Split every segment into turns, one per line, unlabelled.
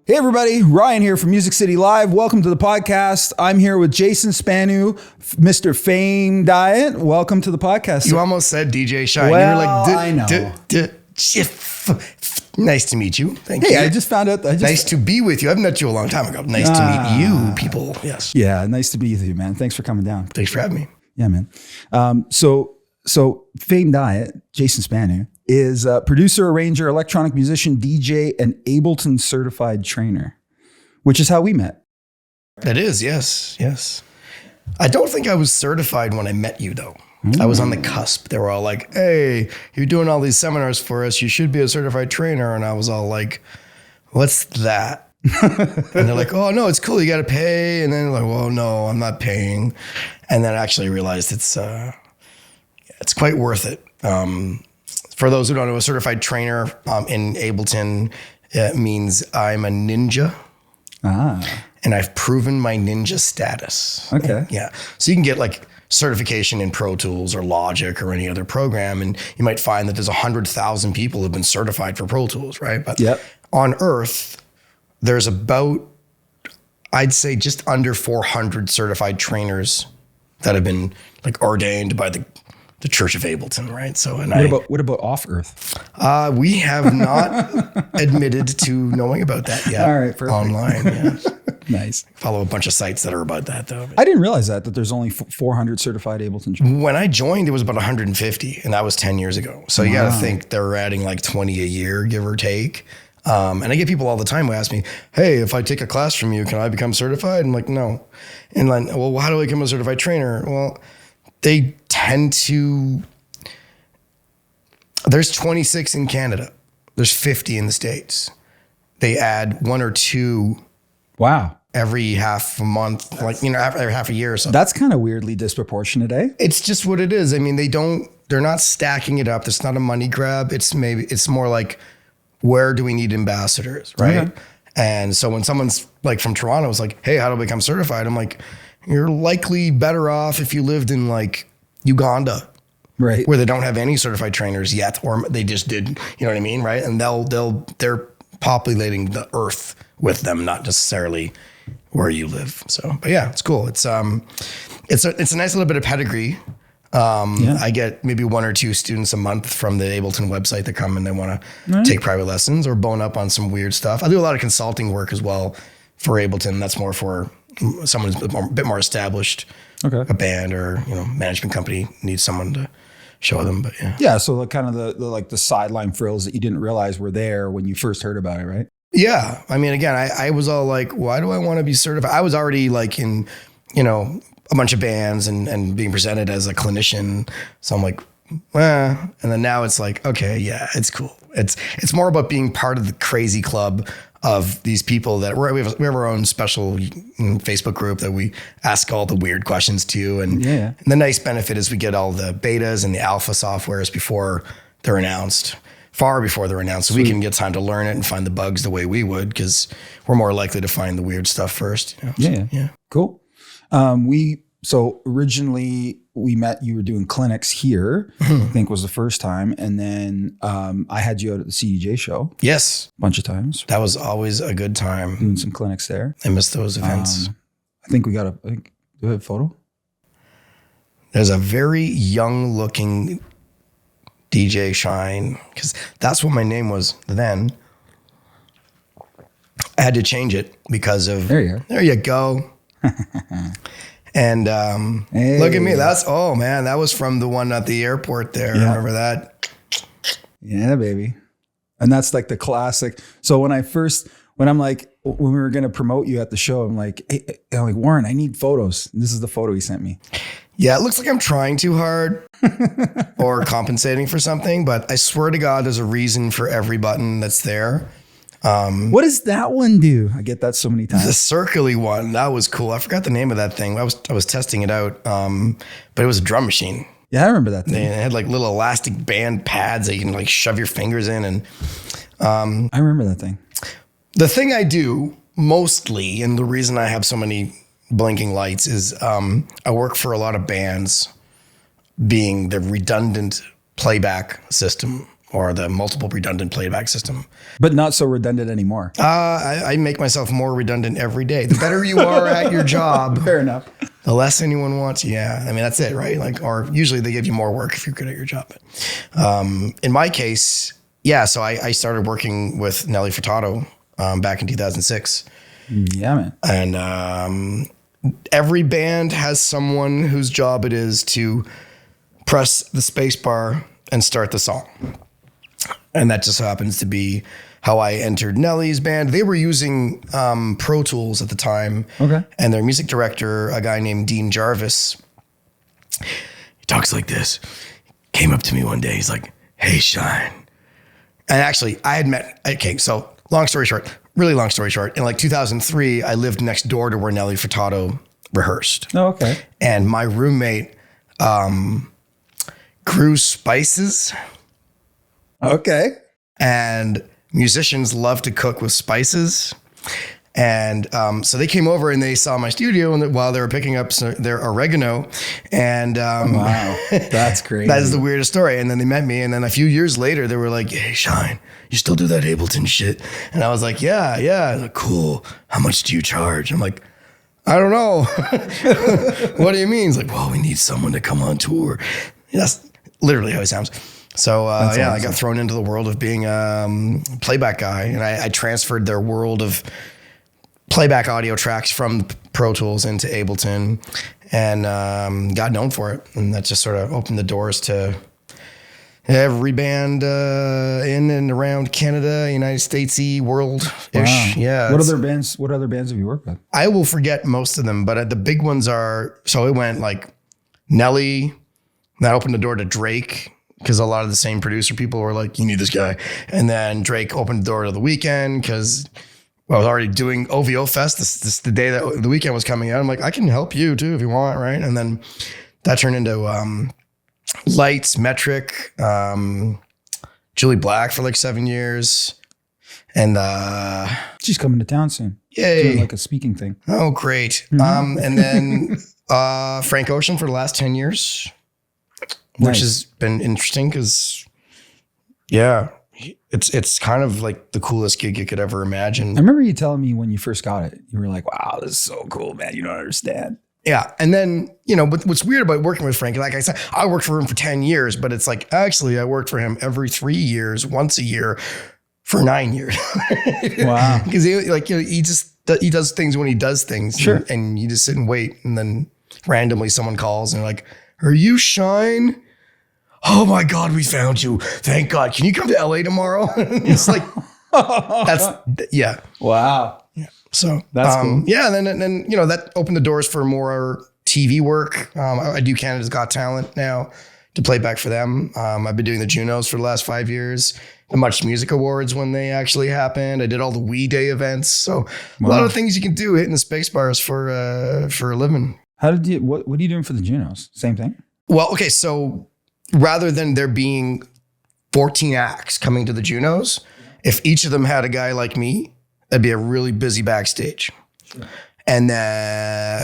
Hey everybody, Ryan here from Music City Live. Welcome to the podcast. I'm here with Jason Spanu, Mr. Fame Diet. Welcome to the podcast.
You almost said DJ Shine.
Well,
you were like,
I know.
Nice to meet you. Thank you.
Hey, I just found out.
Nice to be with you. I've met you a long time ago. Nice to meet you, people. Yes.
Yeah, nice to be with you, man. Thanks for coming down.
Thanks for having me.
Yeah, man. So Fame Diet, Jason Spanu, is a producer, arranger, electronic musician, DJ, and Ableton certified trainer, which is how we met.
That is, yes. I don't think I was certified when I met you, though. I was on the cusp. They were all like, hey, you're doing all these seminars for us. You should be a certified trainer. And I was all like, what's that? And they're like, oh, no, it's cool. You got to pay. And then they're like, well, no, I'm not paying. And then I actually realized it's quite worth it. For those who don't know, a certified trainer in Ableton means I'm a ninja. And I've proven my ninja status.
Okay.
Yeah. So you can get like certification in Pro Tools or Logic or any other program, and you might find that there's 100,000 people who've been certified for Pro Tools, right? But on Earth, there's about, I'd say, just under 400 certified trainers that have been like ordained by the Church of Ableton, right? So, and
what about off Earth?
We have not admitted to knowing about that yet.
All right, perfect.
Online, yeah.
Nice.
Follow a bunch of sites that are about that, though.
I didn't realize that there's only 400 certified Ableton trainers.
When I joined, it was about 150, and that was 10 years ago. So you got to think they're adding like 20 a year, give or take. And I get people all the time who ask me, hey, if I take a class from you, can I become certified? I'm like, no. And like, well, how do I become a certified trainer? Well, they tend to, there's 26 in Canada. There's 50 in the States. They add one or two.
Wow.
Every half a month, every half a year or something.
That's kind of weirdly disproportionate, eh?
It's just what it is. I mean, they're not stacking it up. It's not a money grab. It's more like, where do we need ambassadors, right? Okay. And so when someone's like from Toronto is like, hey, how do I become certified? I'm like, you're likely better off if you lived in like Uganda,
right,
where they don't have any certified trainers yet, or they just did, you know what I mean, right? And they're populating the earth with them, not necessarily where you live. So, but yeah, it's cool. It's a nice little bit of pedigree. I get maybe one or two students a month from the Ableton website that come and they want to take private lessons or bone up on some weird stuff. I do a lot of consulting work as well for Ableton. That's more for someone who's a bit more established. Okay. A band or management company needs someone to show them. But
yeah. So the kind of the sideline frills that you didn't realize were there when you first heard about it, right?
Yeah. I mean, again, I was all like, why do I want to be certified? I was already like in, a bunch of bands and being presented as a clinician. So I'm like, and then now it's like, okay, yeah, it's cool. It's more about being part of the crazy club of these people that we have our own special Facebook group that we ask all the weird questions to. And the nice benefit is we get all the betas and the alpha softwares before they're announced. Far before they're announced, so we can get time to learn it and find the bugs the way we would, because we're more likely to find the weird stuff first.
Yeah. Cool. So originally we met, you were doing clinics here, I think was the first time. And then I had you out at the CDJ show.
Yes.
A bunch of times.
That was always a good time.
Doing some clinics there.
I miss those events.
I think do we have a photo?
There's a very young looking DJ Shine, because that's what my name was then. I had to change it because of, there you go. And look at me. That was from the one at the airport there. Yeah. Remember that?
Yeah, baby. And that's like the classic. So when we were going to promote you at the show, I'm like, Warren, I need photos. And this is the photo he sent me.
Yeah, it looks like I'm trying too hard or compensating for something, but I swear to God, there's a reason for every button that's there.
What does that one do? I get that so many times.
The circly one, that was cool. I forgot the name of that thing. I was testing it out, but it was a drum machine.
Yeah, I remember that thing.
It had like little elastic band pads that you can like shove your fingers in. And
I remember that thing.
The thing I do mostly, and the reason I have so many blinking lights is I work for a lot of bands being the redundant playback system or the multiple redundant playback system.
But not so redundant anymore.
I make myself more redundant every day. The better you are at your job,
Fair enough.
the less anyone wants. Yeah. I mean, that's it, right? Like, or usually they give you more work if you're good at your job. But, in my case, yeah. So I started working with Nelly Furtado back in 2006.
Yeah, man.
And every band has someone whose job it is to press the space bar and start the song. And that just happens to be how I entered Nelly's band. They were using Pro Tools at the time.
Okay.
And their music director, a guy named Dean Jarvis, he talks like this. Came up to me one day. He's like, "Hey, Shine." And actually, I had met, okay, so long story short, really long story short, in like 2003, I lived next door to where Nelly Furtado rehearsed.
Oh, okay.
And my roommate grew spices.
Okay.
And musicians love to cook with spices. And so they came over and they saw my studio and while they were picking up their oregano. And
Wow, that's crazy.
that is the weirdest story. And then they met me. And then a few years later, they were like, "Hey, Shine, you still do that Ableton shit?" And I was like, yeah. Like, "Cool. How much do you charge?" I'm like, "I don't know." "What do you mean?" He's like, "Well, we need someone to come on tour." That's literally how he sounds. So yeah, awesome. I got thrown into the world of being a playback guy, and I transferred their world of playback audio tracks from Pro Tools into Ableton, and got known for it. And that just sort of opened the doors to every band in and around Canada, United States-y, world-ish.
Wow.
Yeah.
What other bands have you worked with?
I will forget most of them, but the big ones are, so it went like Nelly, that opened the door to Drake, because a lot of the same producer people were like, "You need this guy." And then Drake opened the door to The Weeknd, because I was already doing OVO Fest. This the day that The Weeknd was coming out. I'm like, "I can help you too if you want," right? And then that turned into Lights, Metric, Julie Black for like 7 years. And
She's coming to town soon.
Yay.
Doing like a speaking thing.
Oh, great. Mm-hmm. And then Frank Ocean for the last 10 years, which has been interesting because, yeah, it's kind of like the coolest gig you could ever imagine.
I remember you telling me when you first got it, you were like, "Wow, this is so cool, man. You don't understand."
Yeah. And then, but what's weird about working with Frank, like I said, I worked for him for 10 years, but it's like, actually, I worked for him every 3 years, once a year for 9 years.
Wow.
Because he does things when he does things.
Sure.
And you just sit and wait. And then randomly someone calls and they're like, "Are you Shine? Oh my God, we found you. Thank God. Can you come to LA tomorrow?" It's like, yeah.
Wow.
Yeah. So
that's cool.
Yeah. And then, that opened the doors for more TV work. I do Canada's Got Talent now to play back for them. I've been doing the Junos for the last 5 years, the Much Music Awards when they actually happened. I did all the We Day events. So a lot of things you can do hitting the space bars for a living.
What are you doing for the Junos? Same thing?
Well, okay. So rather than there being 14 acts coming to the Junos, if each of them had a guy like me, that'd be a really busy backstage. Sure. And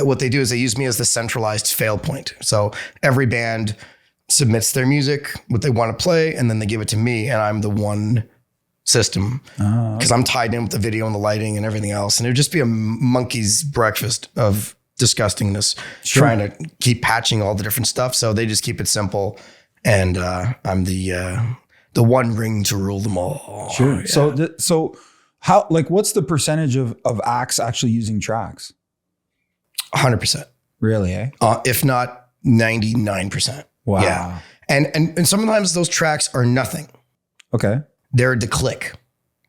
what they do is they use me as the centralized fail point. So every band submits their music, what they want to play, and then they give it to me, and I'm the one system because I'm tied in with the video and the lighting and everything else. And it'd just be a monkey's breakfast of disgustingness, trying to keep patching all the different stuff. So they just keep it simple. And I'm the one ring to rule them all.
Sure.
Yeah.
So how, like, what's the percentage of acts actually using tracks?
100%.
Really, eh?
If not 99%.
Wow.
Yeah. And sometimes those tracks are nothing.
Okay.
They're the click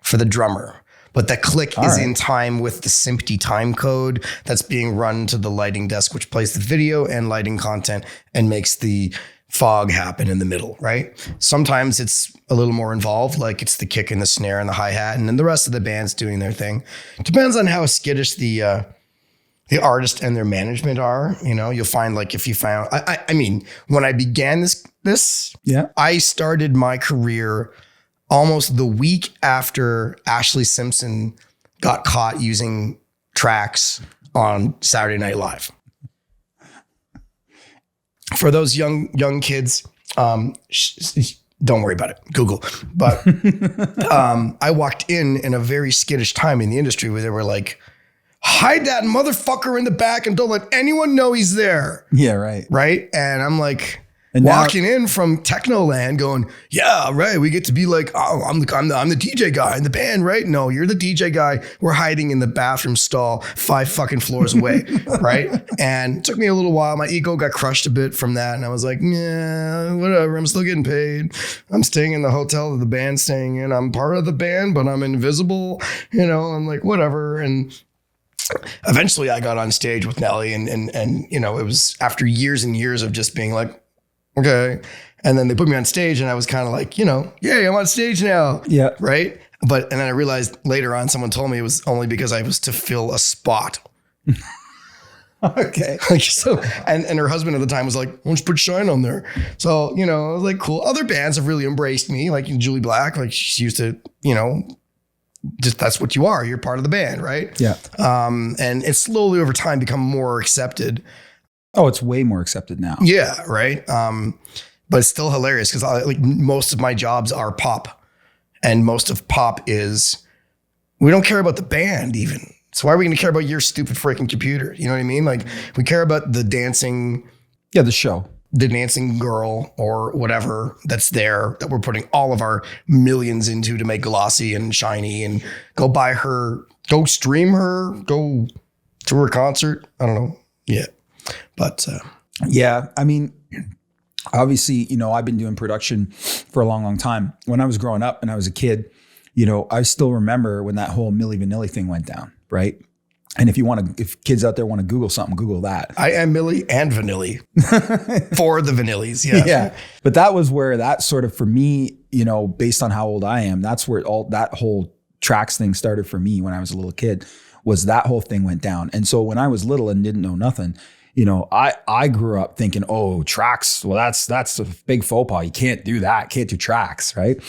for the drummer. But the click is in time with the SMPTE time code that's being run to the lighting desk, which plays the video and lighting content and makes the fog happen in the middle, right? Sometimes it's a little more involved, like it's the kick and the snare and the hi-hat, and then the rest of the band's doing their thing. Depends on how skittish the artist and their management are. You'll find, like, if you found, I mean, when I began this, I started my career almost the week after Ashley Simpson got caught using tracks on Saturday Night Live. For those young kids, Don't worry about it. Google. But I walked in a very skittish time in the industry where they were like, hide that motherfucker in the back and don't let anyone know he's there.
Yeah, right.
Right. And I'm like,
and
walking in from Technoland going, yeah, right. We get to be like, oh, I'm the DJ guy in the band, right? No, you're the DJ guy. We're hiding in the bathroom stall 5 fucking floors away. Right. And it took me a little while. My ego got crushed a bit from that. And I was like, yeah, whatever. I'm still getting paid. I'm staying in the hotel that the band's staying in. I'm part of the band, but I'm invisible. You know, I'm like, whatever. And eventually I got on stage with Nelly and you know, it was after years and years of just being like, okay. And then they put me on stage and I was kind of like, you know, yay, I'm on stage now.
Yeah.
Right. And then I realized later on, someone told me it was only because I was to fill a spot.
Okay.
Like, so, and her husband at the time was like, why don't you put Shine on there? So, you know, I was like, cool. Other bands have really embraced me, like Julie Black, like she used to, you know, just that's what you are. You're part of the band. Right.
Yeah.
And it's slowly over time become more accepted.
Oh, it's way more accepted now.
Yeah, right. But it's still hilarious because like most of my jobs are pop, and most of pop is we don't care about the band even. So why are we going to care about your stupid freaking computer? You know what I mean? Like we care about the dancing.
Yeah, the show.
The dancing girl or whatever that's there that we're putting all of our millions into to make glossy and shiny and go buy her, go stream her, go to her concert. I don't know. Yeah. But
yeah, I mean, obviously, you know, I've been doing production for a long, long time. When I was growing up and I was a kid, you know, I still remember when that whole Milli Vanilli thing went down, right? And if kids out there want to Google something, Google that.
I am Milli and Vanilli for the Vanillis. Yeah.
Yeah. But that was where that sort of, for me, you know, based on how old I am, that's where all that whole tracks thing started for me when I was a little kid, was that whole thing went down. And so when I was little and didn't know nothing, you know, I grew up thinking, oh, tracks. Well, that's a big faux pas. You can't do that. Can't do tracks. Right.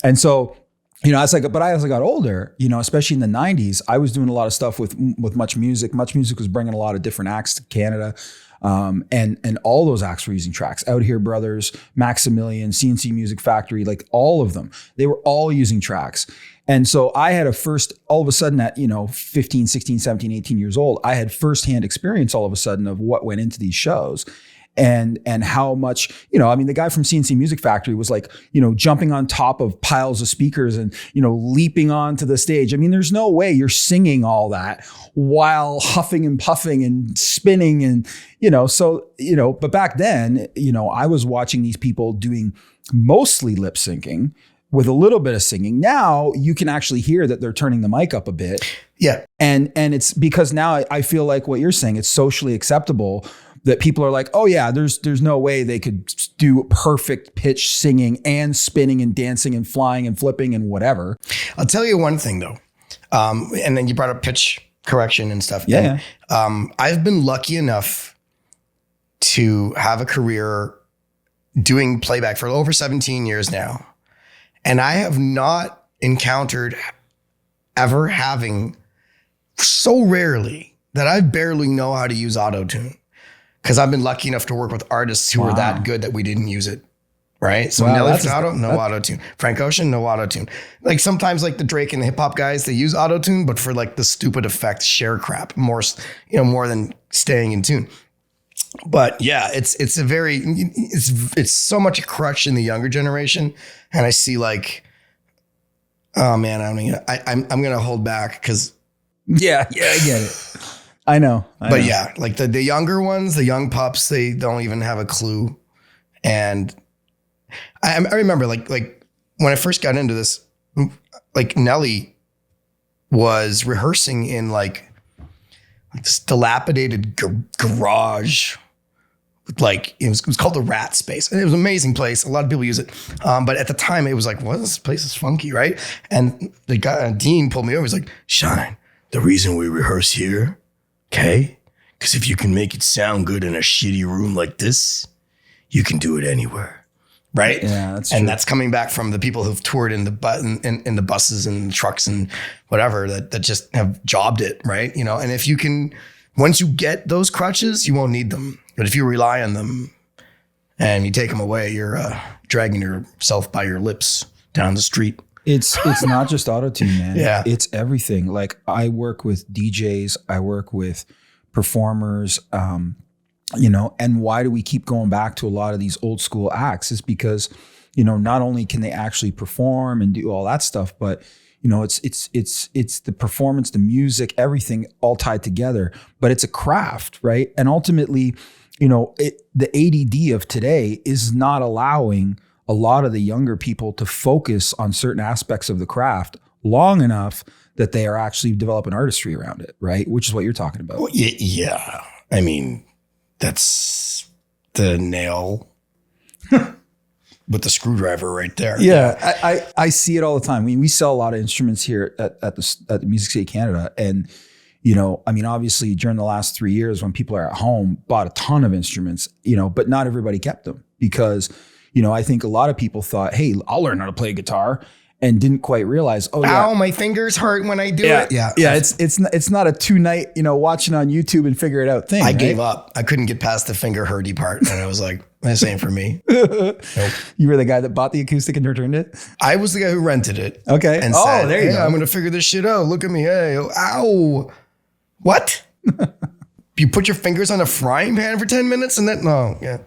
And so, you know, but as I got older, you know, especially in the 90s, I was doing a lot of stuff with Much Music. Much Music was bringing a lot of different acts to Canada. And all those acts were using tracks. Out Here Brothers, Maximilian, CNC Music Factory, like all of them, they were all using tracks. And so I had all of a sudden at, you know, 15, 16, 17, 18 years old, I had firsthand experience all of a sudden of what went into these shows. And how much, you know, I mean, the guy from CNC Music Factory was like, you know, jumping on top of piles of speakers and, you know, leaping onto the stage. I mean, there's no way you're singing all that while huffing and puffing and spinning and, you know, so, you know, but back then, you know, I was watching these people doing mostly lip syncing with a little bit of singing. Now you can actually hear that they're turning the mic up a bit.
Yeah.
And it's because now I feel like what you're saying, it's socially acceptable that people are like, oh yeah, there's no way they could do perfect pitch singing and spinning and dancing and flying and flipping and whatever.
I'll tell you one thing though. And then you brought up pitch correction and stuff.
Yeah.
And, I've been lucky enough to have a career doing playback for over 17 years now. And I have not encountered ever having, so rarely, that I barely know how to use auto-tune. Because I've been lucky enough to work with artists who were that good that we didn't use it. Right. So Nelly Furtado, no auto-tune. Frank Ocean, no auto-tune. Like sometimes like the Drake and the hip hop guys, they use auto-tune, but for like the stupid effect share crap more than staying in tune. But yeah, it's so much a crutch in the younger generation. And I see like, oh man, I'm going to hold back because.
Yeah, I get it. I know.
Yeah, like the younger ones, the young pups, they don't even have a clue. And I remember like when I first got into this, like Nelly was rehearsing in like this dilapidated garage. Like it was called the Rat Space. And it was an amazing place. A lot of people use it. But at the time it was like, what? This place is funky, right? And the guy, Dean pulled me over. He's like, Shine, the reason we rehearse here, okay? Because if you can make it sound good in a shitty room like this, you can do it anywhere, right?
Yeah, that's true.
And that's coming back from the people who've toured in the buses and trucks and whatever that just have jobbed it, right? You know, and if you can, once you get those crutches, you won't need them. But if you rely on them, and you take them away, you're dragging yourself by your lips down the street.
It's not just auto-tune, man.
Yeah.
It's everything. Like I work with DJs, I work with performers, and why do we keep going back to a lot of these old school acts is because, not only can they actually perform and do all that stuff, but it's the performance, the music, everything all tied together, but it's a craft, right? And ultimately, the ADD of today is not allowing a lot of the younger people to focus on certain aspects of the craft long enough that they are actually developing artistry around it, right? Which is what you're talking about.
Well, yeah. I mean, that's the nail with the screwdriver right there.
Yeah, I see it all the time. I mean, we sell a lot of instruments here at the Music City Canada, and obviously during the last 3 years when people are at home, bought a ton of instruments, but not everybody kept them because, I think a lot of people thought, hey, I'll learn how to play guitar, and didn't quite realize,
ow, my fingers hurt when I do it.
Yeah. It's not a 2-night, watching on YouTube and figure it out thing.
I gave up. I couldn't get past the finger hurty part. And I was like, this ain't for me. Nope.
You were the guy that bought the acoustic and returned it?
I was the guy who rented it.
Okay.
And said, there you go. I'm going to figure this shit out. Look at me. Hey, ow. What? You put your fingers on a frying pan for 10 minutes and then, no. Yeah.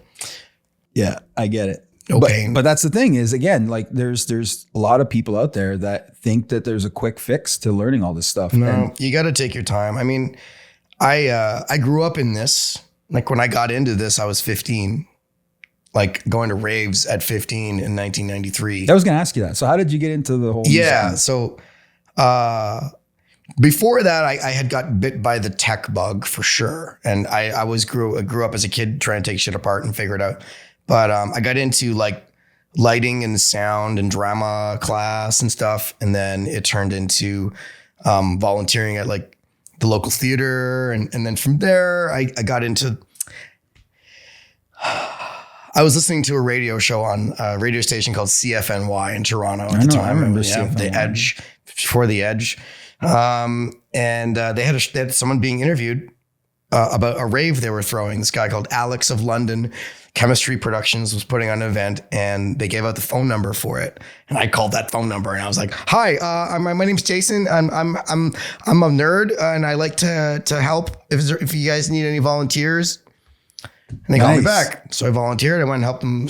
Yeah, I get it.
No pain.
But that's the thing is, again, like there's a lot of people out there that think that there's a quick fix to learning all this stuff.
No, you got to take your time. I mean, I grew up in this. Like when I got into this, I was 15, like going to raves at 15 in 1993.
I was going to ask you that. So how did you get into the whole?
Yeah. So before that, I had got bit by the tech bug for sure. And I grew up as a kid trying to take shit apart and figure it out. But I got into like lighting and sound and drama class and stuff. And then it turned into volunteering at like the local theater. And then from there, I got into, I was listening to a radio show on a radio station called CFNY in Toronto at the time.
I remember
The Edge, before the Edge. And they had someone being interviewed about a rave they were throwing. This guy called Alex of London Chemistry Productions was putting on an event, and they gave out the phone number for it. And I called that phone number, and I was like, "Hi, my name's Jason. I'm a nerd, and I like to help if you guys need any volunteers." And they called me back, so I volunteered. I went and helped them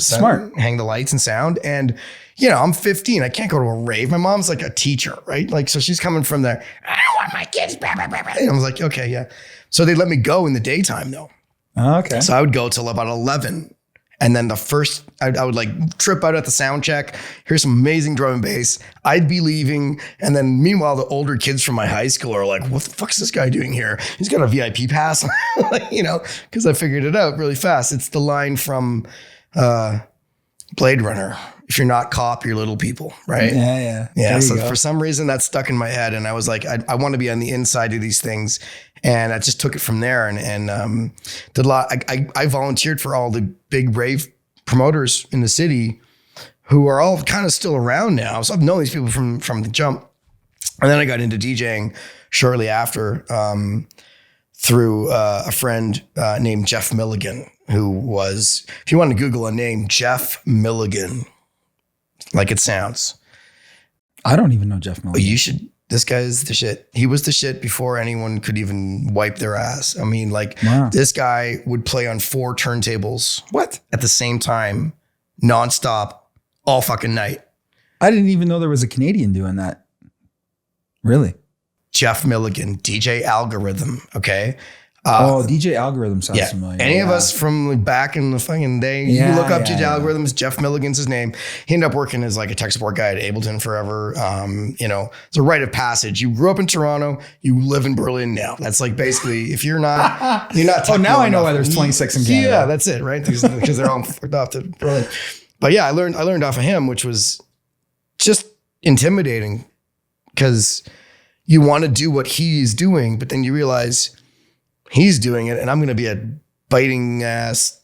hang the lights and sound. And I'm 15. I can't go to a rave. My mom's like a teacher, right? Like, so she's coming from there. I don't want my kids. Blah, blah, blah, blah. And I was like, okay, yeah. So they let me go in the daytime though.
Okay.
So I would go till about 11. And then I would like trip out at the sound check. Here's some amazing drum and bass. I'd be leaving. And then meanwhile, the older kids from my high school are like, what the fuck's this guy doing here? He's got a VIP pass, because I figured it out really fast. It's the line from Blade Runner. If you're not cop, you're little people, right?
Yeah.
So for some reason that stuck in my head, and I was like, I want to be on the inside of these things, and I just took it from there, and did a lot. I volunteered for all the big rave promoters in the city, who are all kind of still around now. So I've known these people from the jump, and then I got into DJing shortly after through a friend named Jeff Milligan, who was, if you want to Google a name, Jeff Milligan. Like it sounds.
I don't even know Jeff Milligan.
You should. This guy's the shit. He was the shit before anyone could even wipe their ass. I mean, This guy would play on 4 turntables.
What?
At the same time, nonstop, all fucking night.
I didn't even know there was a Canadian doing that. Really?
Jeff Milligan, DJ Algorithm. Okay.
DJ Algorithm sounds familiar.
Any of us from back in the fucking day, you look up DJ Algorithms, Jeff Milligan's his name. He ended up working as like a tech support guy at Ableton forever. It's a rite of passage. You grew up in Toronto, you live in Berlin now. That's like basically, if you're not,
now I know why there's 26 in Canada.
Yeah, that's it, right? Because they're all fucked off to Berlin. But yeah, I learned off of him, which was just intimidating because you want to do what he's doing, but then you realize he's doing it, and I'm going to be a biting ass,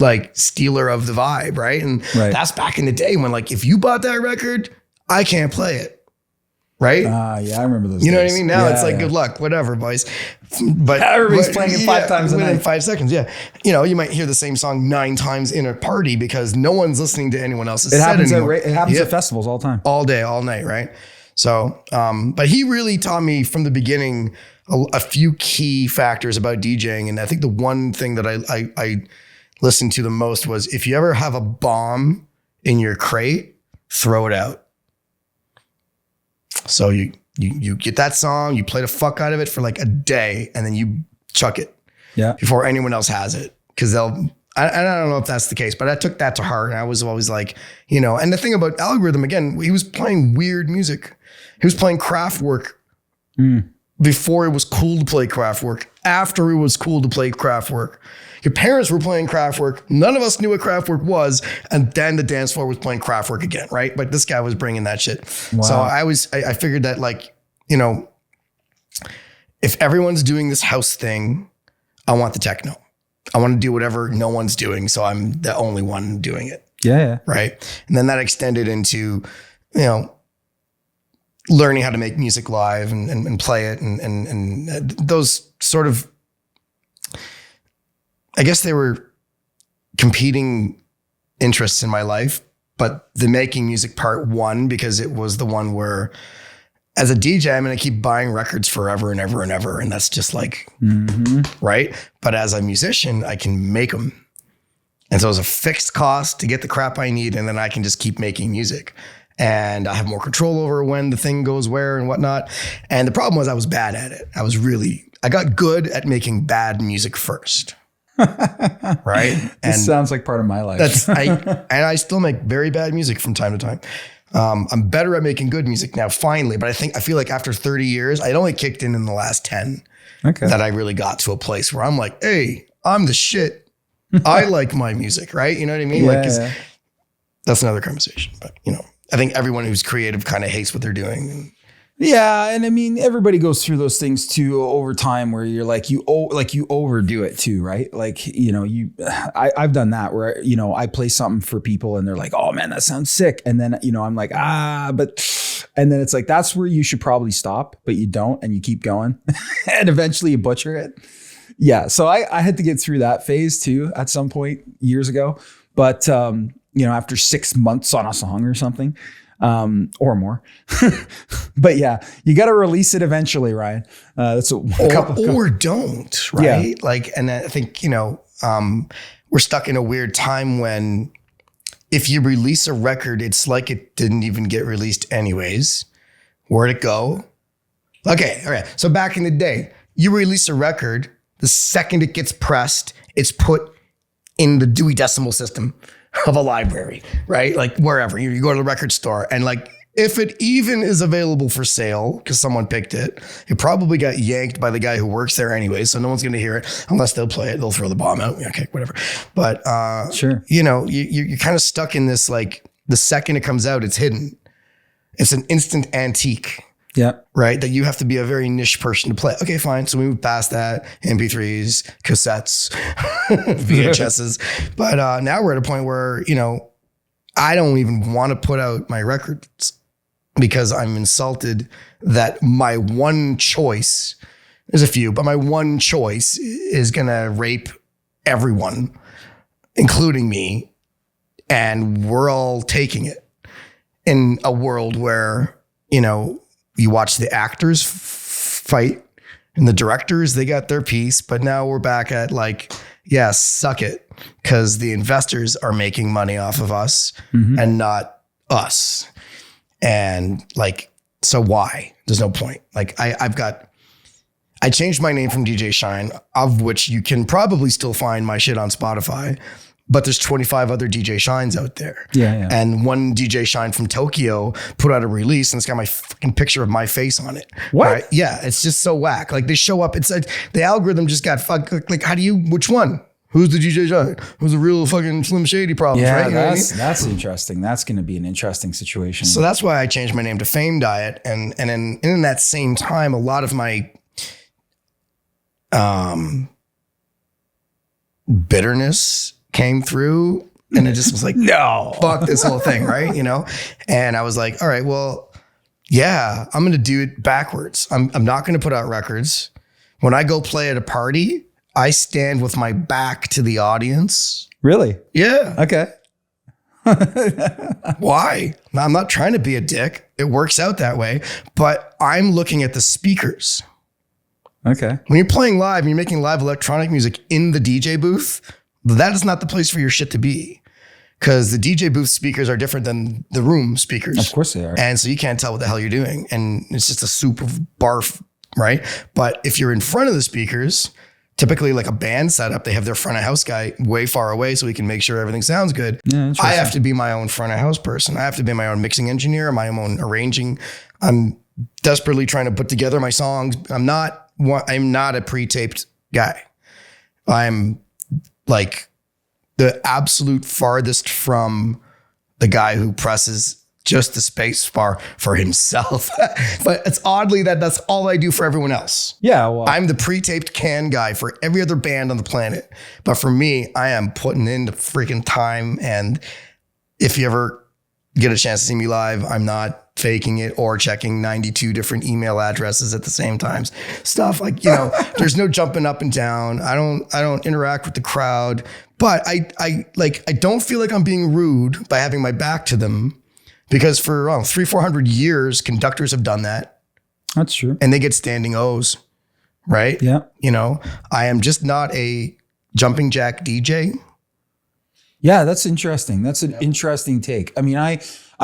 like stealer of the vibe, right? And that's back in the day when, like, if you bought that record, I can't play it. right?
Yeah, I remember those.
You know what I
days.
mean? Now
Yeah,
it's like,
yeah.
good luck, whatever, boys. But
Everybody's playing it 5 times a
within
night.
5 seconds. Yeah, you know, you might hear the same song 9 times in a party because no one's listening to anyone else's.
It
set
happens
anymore.
at festivals all the time.
All day, all night, right? So, but he really taught me from the beginning a few key factors about DJing, and I think the one thing that I listened to the most was, if you ever have a bomb in your crate, throw it out. So you get that song, you play the fuck out of it for like a day, and then you chuck it before anyone else has it, because they'll. I don't know if that's the case, but I took that to heart, and I was always like, you know. And the thing about Algorithm, again, he was playing weird music. He was playing Kraftwerk before it was cool to play Kraftwerk. After it was cool to play Kraftwerk. Your parents were playing Kraftwerk. None of us knew what Kraftwerk was. And then the dance floor was playing Kraftwerk again, right? But this guy was bringing that shit. Wow. So I figured that, like, you know, if everyone's doing this house thing, I want the techno. I want to do whatever no one's doing. So I'm the only one doing it.
Yeah.
Right. And then that extended into, you know, learning how to make music live and play it. And those sort of, I guess they were competing interests in my life, but the making music part won, because it was the one where, as a DJ, I'm going to keep buying records forever and ever and ever. And that's just like, right. But as a musician, I can make them. And so it's a fixed cost to get the crap I need. And then I can just keep making music. And I have more control over when the thing goes where and whatnot. And the problem was I was bad at it. I got good at making bad music first. Right? And
this sounds like part of my life.
I still make very bad music from time to time. I'm better at making good music now, finally. But I feel like after 30 years, it only kicked in the last 10 that I really got to a place where I'm like, hey, I'm the shit. I like my music, right? You know what I mean? That's another conversation. But, you know, I think everyone who's creative kind of hates what they're doing.
Yeah, and I mean, everybody goes through those things too over time, where you're like, you overdo it too, right? Like, you know, I've done that where, you know, I play something for people and they're like, oh man, that sounds sick. And then, you know, I'm like, and then it's like, that's where you should probably stop, but you don't, and you keep going and eventually you butcher it. Yeah. So I had to get through that phase too at some point years ago. But, you know, after 6 months on a song or something, or more. But yeah, you got to release it eventually, Ryan. That's
or don't, right?
Yeah.
Like, and I think, you know, we're stuck in a weird time when if you release a record, it's like it didn't even get released anyways. Where'd it go? Okay. All right. So back in the day, you release a record, the second it gets pressed, it's put in the Dewey Decimal System of a library, right? Like wherever you go to the record store, and like, if it even is available for sale because someone picked it, it probably got yanked by the guy who works there anyway. So no one's going to hear it unless they'll play it. They'll throw the bomb out. Okay, whatever. But
sure,
you know, you're kind of stuck in this, like, the second it comes out, it's hidden. It's an instant antique.
Yeah.
Right. That you have to be a very niche person to play. Okay, fine. So we move past that. MP3s, cassettes, VHSs. But now we're at a point where, you know, I don't even want to put out my records because I'm insulted that my one choice, there's a few, but my one choice is going to rape everyone, including me. And we're all taking it in a world where, you know, you watch the actors fight and the directors, they got their piece, but now we're back at like, yeah, suck it. Cause the investors are making money off of us and not us. And like, so why? There's no point. Like I changed my name from DJ Shine, of which you can probably still find my shit on Spotify. But there's 25 other DJ Shines out there.
Yeah.
And one DJ Shine from Tokyo put out a release and it's got my fucking picture of my face on it.
What?
Right? Yeah, it's just so whack. Like they show up, it's like the algorithm just got fucked. Like, how do you, which one? Who's the DJ Shine? Who's the real fucking Slim Shady problems,
yeah,
right? You know what I mean?
That's interesting. That's going to be an interesting situation.
So that's why I changed my name to Fame Diet. And in that same time, a lot of my bitterness came through, and it just was like, no, fuck this whole thing, right? You know? And I was like, all right, well, Yeah, I'm going to do it backwards. I'm not going to put out records. When I go play at a party, I stand with my back to the audience.
Really?
Yeah.
Okay.
Why? I'm not trying to be a dick. It works out that way, but I'm looking at the speakers.
Okay.
When you're playing live and you're making live electronic music in the DJ booth, that is not the place for your shit to be, because the DJ booth speakers are different than the room speakers.
Of course they are.
And so you can't tell what the hell you're doing. And it's just a soup of barf, right? But if you're in front of the speakers, typically like a band setup, they have their front of house guy way far away so he can make sure everything sounds good.
Yeah,
I have to be my own front of house person. I have to be my own mixing engineer, my own arranging. I'm desperately trying to put together my songs. I'm not a pre-taped guy. I'm like the absolute farthest from the guy who presses just the space bar for himself. But it's oddly that's all I do for everyone else.
Yeah. Well,
I'm the pre-taped can guy for every other band on the planet. But for me, I am putting in the freaking time. And if you ever get a chance to see me live, I'm not faking it or checking 92 different email addresses at the same time. Stuff like, there's no jumping up and down. I don't interact with the crowd, but I don't feel like I'm being rude by having my back to them. Because for 300-400 years, conductors have done that.
that's true.
And they get standing O's, right?
Yeah.
I am just not a jumping jack DJ.
Yeah, that's interesting. That's an interesting take. I mean, I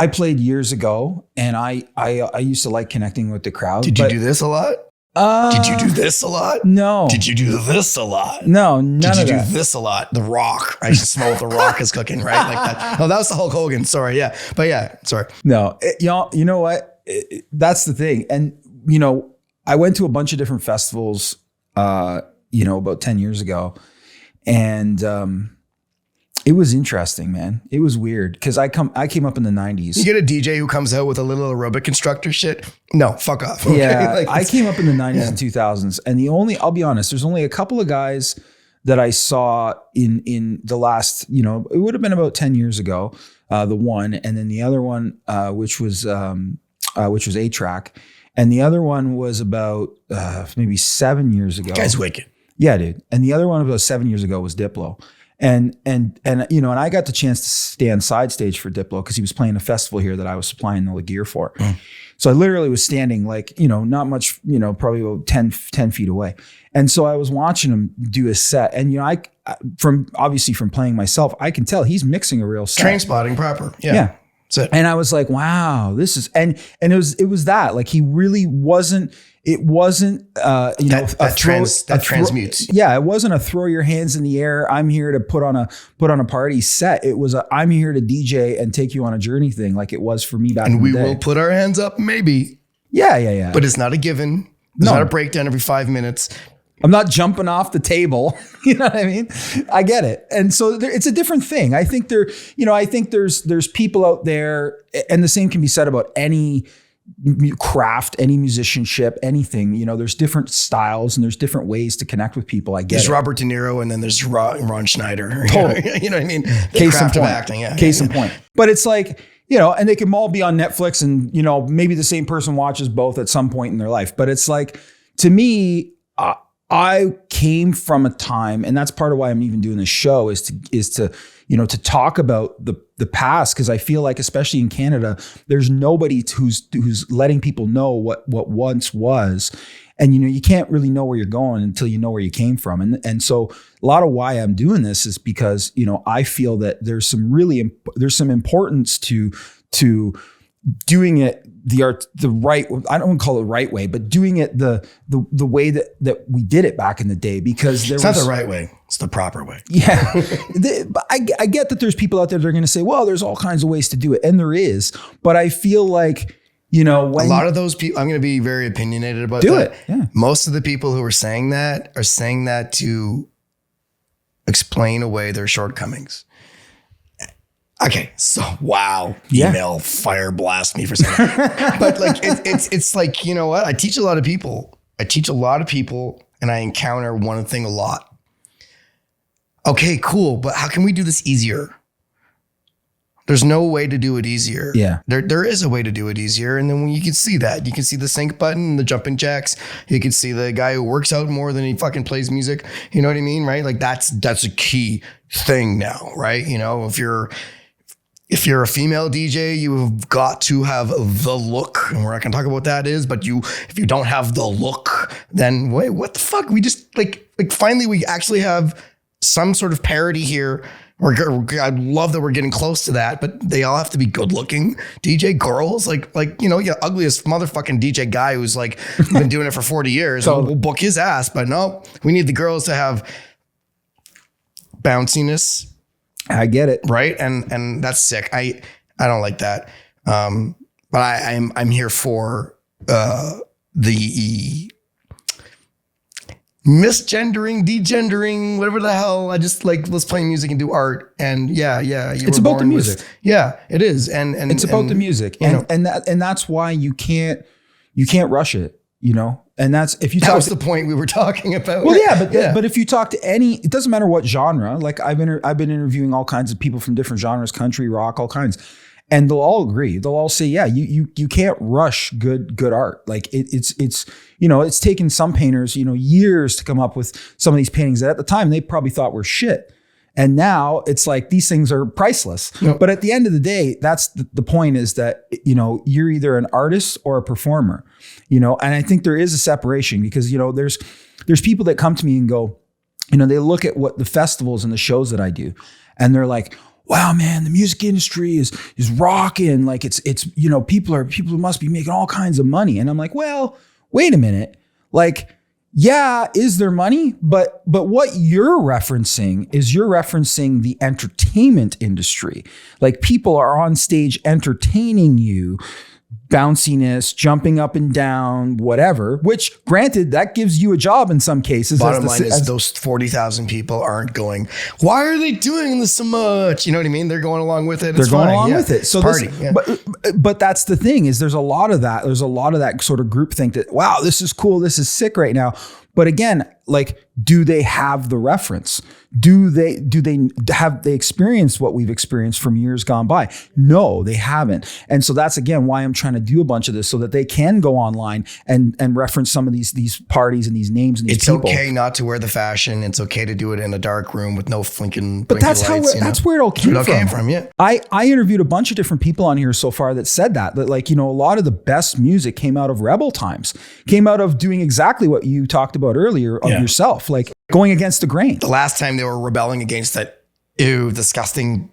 played years ago, and I used to like connecting with the crowd.
Did you do this a lot? Did you do this a lot?
No.
Did you do this a lot?
No, none
Did you
of
do
that.
this a lot? The Rock. I just smell what The Rock is cooking, right? Like that. Oh, that was the Hulk Hogan. Sorry. Yeah. But yeah, sorry.
No, you know what? That's the thing. And, I went to a bunch of different festivals, about 10 years ago. And it was interesting, man. It was weird because I came up in the 90s.
You get a DJ who comes out with a little aerobic instructor shit. No, fuck off. Okay?
Yeah, I came up in the 90s and 2000s. And I'll be honest, there's only a couple of guys that I saw in the last, it would have been about 10 years ago, the one, and then the other one, which was A-Track. And the other one was about maybe 7 years ago.
Guy's wicked.
Yeah, dude. And the other one about 7 years ago was Diplo. And I got the chance to stand side stage for Diplo because he was playing a festival here that I was supplying all the gear for. So I literally was standing not much, probably about 10 feet away. And so I was watching him do his set. And, from playing myself, I can tell he's mixing a real set.
Train spotting proper. Yeah. That's it.
And I was like, wow, this is, and it was that, like, he really wasn't, it wasn't,
that transmutes.
Yeah. It wasn't a throw your hands in the air. I'm here to put on a party set. It was I'm here to DJ and take you on a journey thing. Like it was for me back in the day.
And we will put our hands up, maybe.
Yeah.
But it's not a given. There's not a breakdown every 5 minutes.
I'm not jumping off the table. You know what I mean? I get it. And so it's a different thing. I think there's people out there, and the same can be said about any craft, any musicianship, anything. There's different styles and there's different ways to connect with people. I get
There's
it.
Robert De Niro and then there's Ron Schneider.
Totally.
You know what I mean? The
Case in
craft of
point.
acting. Yeah.
Case in point. But it's like, and they can all be on Netflix and, maybe the same person watches both at some point in their life. But it's like, to me, I came from a time, and that's part of why I'm even doing this show is to talk about the past, because I feel like, especially in Canada, there's nobody who's letting people know what once was. And, you can't really know where you're going until you know where you came from. And so a lot of why I'm doing this is because, I feel that there's some importance to doing it the right, I don't want to call it the right way, but doing it the way that we did it back in the day, because
it's not the right way. It's the proper way.
Yeah. But I get that there's people out there that are going to say, well, there's all kinds of ways to do it. And there is, but I feel like, when
a lot of those people, I'm going to be very opinionated about
do
that.
it. Yeah.
Most of the people who are saying that to explain away their shortcomings. Okay, so wow, email fire blast me for saying that. But like it's like, you know what? I teach a lot of people, and I encounter one thing a lot. Okay, cool, but how can we do this easier? There's no way to do it easier.
Yeah.
There is a way to do it easier. And then when you can see that, you can see the sync button, the jumping jacks. You can see the guy who works out more than he fucking plays music. You know what I mean? Right? Like that's a key thing now, right? You know, if you're a female DJ, you've got to have the look. And we're not going to talk about what that is, but if you don't have the look, then wait, what the fuck? We just like finally we actually have some sort of parity here. I love that we're getting close to that, but they all have to be good looking DJ girls. Like, you know, ugliest motherfucking DJ guy who's like been doing it for 40 years. So we'll book his ass, but no, we need the girls to have bounciness.
I get it.
Right. And that's sick. I don't like that. But I'm here for the misgendering, degendering, whatever the hell. I just like, let's play music and do art. And it's
about the music.
It is. And
it's about the music. And that's why you can't rush it, you know? And that's if you
that was the point we were talking about.
Well, but if you talk to it doesn't matter what genre. Like I've been interviewing all kinds of people from different genres, country, rock, all kinds, and they'll all agree. They'll all say, yeah, you can't rush good art. Like it's you know, it's taken some painters, you know, years to come up with some of these paintings that at the time they probably thought were shit. And now it's like these things are priceless. Yep. But at the end of the day, that's the point is that, you know, you're either an artist or a performer, you know, and I think there is a separation because, you know, there's people that come to me and go, you know, they look at what the festivals and the shows that I do and they're like, wow, man, the music industry is rocking. Like it's, you know, people must be making all kinds of money. And I'm like, well, wait a minute. Like, yeah, is there money? But what you're referencing is the entertainment industry. Like people are on stage entertaining you, bounciness, jumping up and down, whatever, which granted, that gives you a job in some cases.
Bottom line is those 40,000 people aren't going, why are they doing this so much? You know what I mean? They're going along with it.
They're going along with it. So
party.
But that's the thing is there's a lot of that. There's a lot of that sort of group think that, wow, this is cool. This is sick right now. But again, like, do they have the reference? Do they experienced what we've experienced from years gone by? No, they haven't. And so that's again why I'm trying to do a bunch of this so that they can go online and reference some of these parties and these names and these people.
It's okay not to wear the fashion. It's okay to do it in a dark room with no flinking.
But that's lights, that's where it all came from.
Yeah.
I interviewed a bunch of different people on here so far that said that like, you know, a lot of the best music came out of rebel times, came out of doing exactly what you talked about earlier of yourself, like going against the grain.
The last time they were rebelling against that, disgusting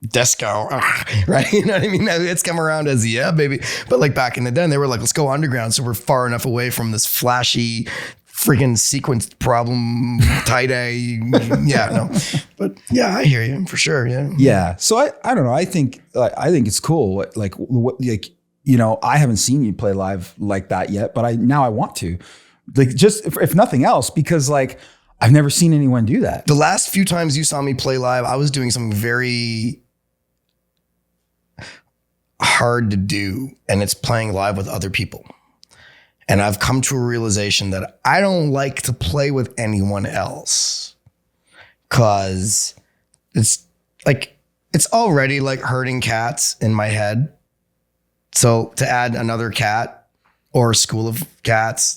disco, right? You know what I mean? It's come around as, yeah, baby. But like back in the day, they were like, let's go underground. So we're far enough away from this flashy freaking sequenced problem, tie-dye. Yeah, no. But yeah, I hear you for sure. Yeah.
Yeah. So I don't know. I think it's cool. Like, you know, I haven't seen you play live like that yet, but I want to. Like just if nothing else, because like I've never seen anyone do that.
The last few times you saw me play live, I was doing something very hard to do, and it's playing live with other people. And I've come to a realization that I don't like to play with anyone else because it's already like herding cats in my head. So to add another cat or a school of cats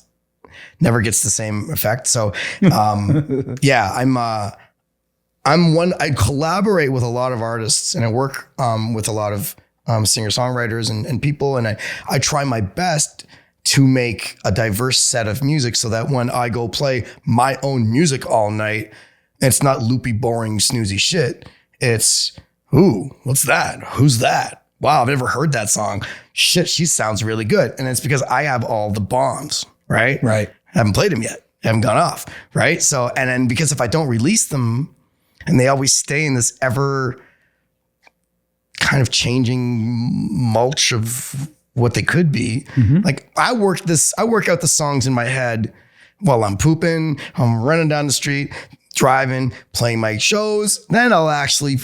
never gets the same effect. So, yeah, I collaborate with a lot of artists and I work with a lot of singer-songwriters and people. And I try my best to make a diverse set of music so that when I go play my own music all night, it's not loopy, boring, snoozy shit. It's, ooh, what's that? Who's that? Wow, I've never heard that song. Shit, she sounds really good. And it's because I have all the bombs, right?
Right.
I haven't played them yet. I haven't gone off, right? So, and then because if I don't release them and they always stay in this ever kind of changing mulch of what they could be, like I work out the songs in my head while I'm pooping, I'm running down the street, driving, playing my shows. Then I'll actually,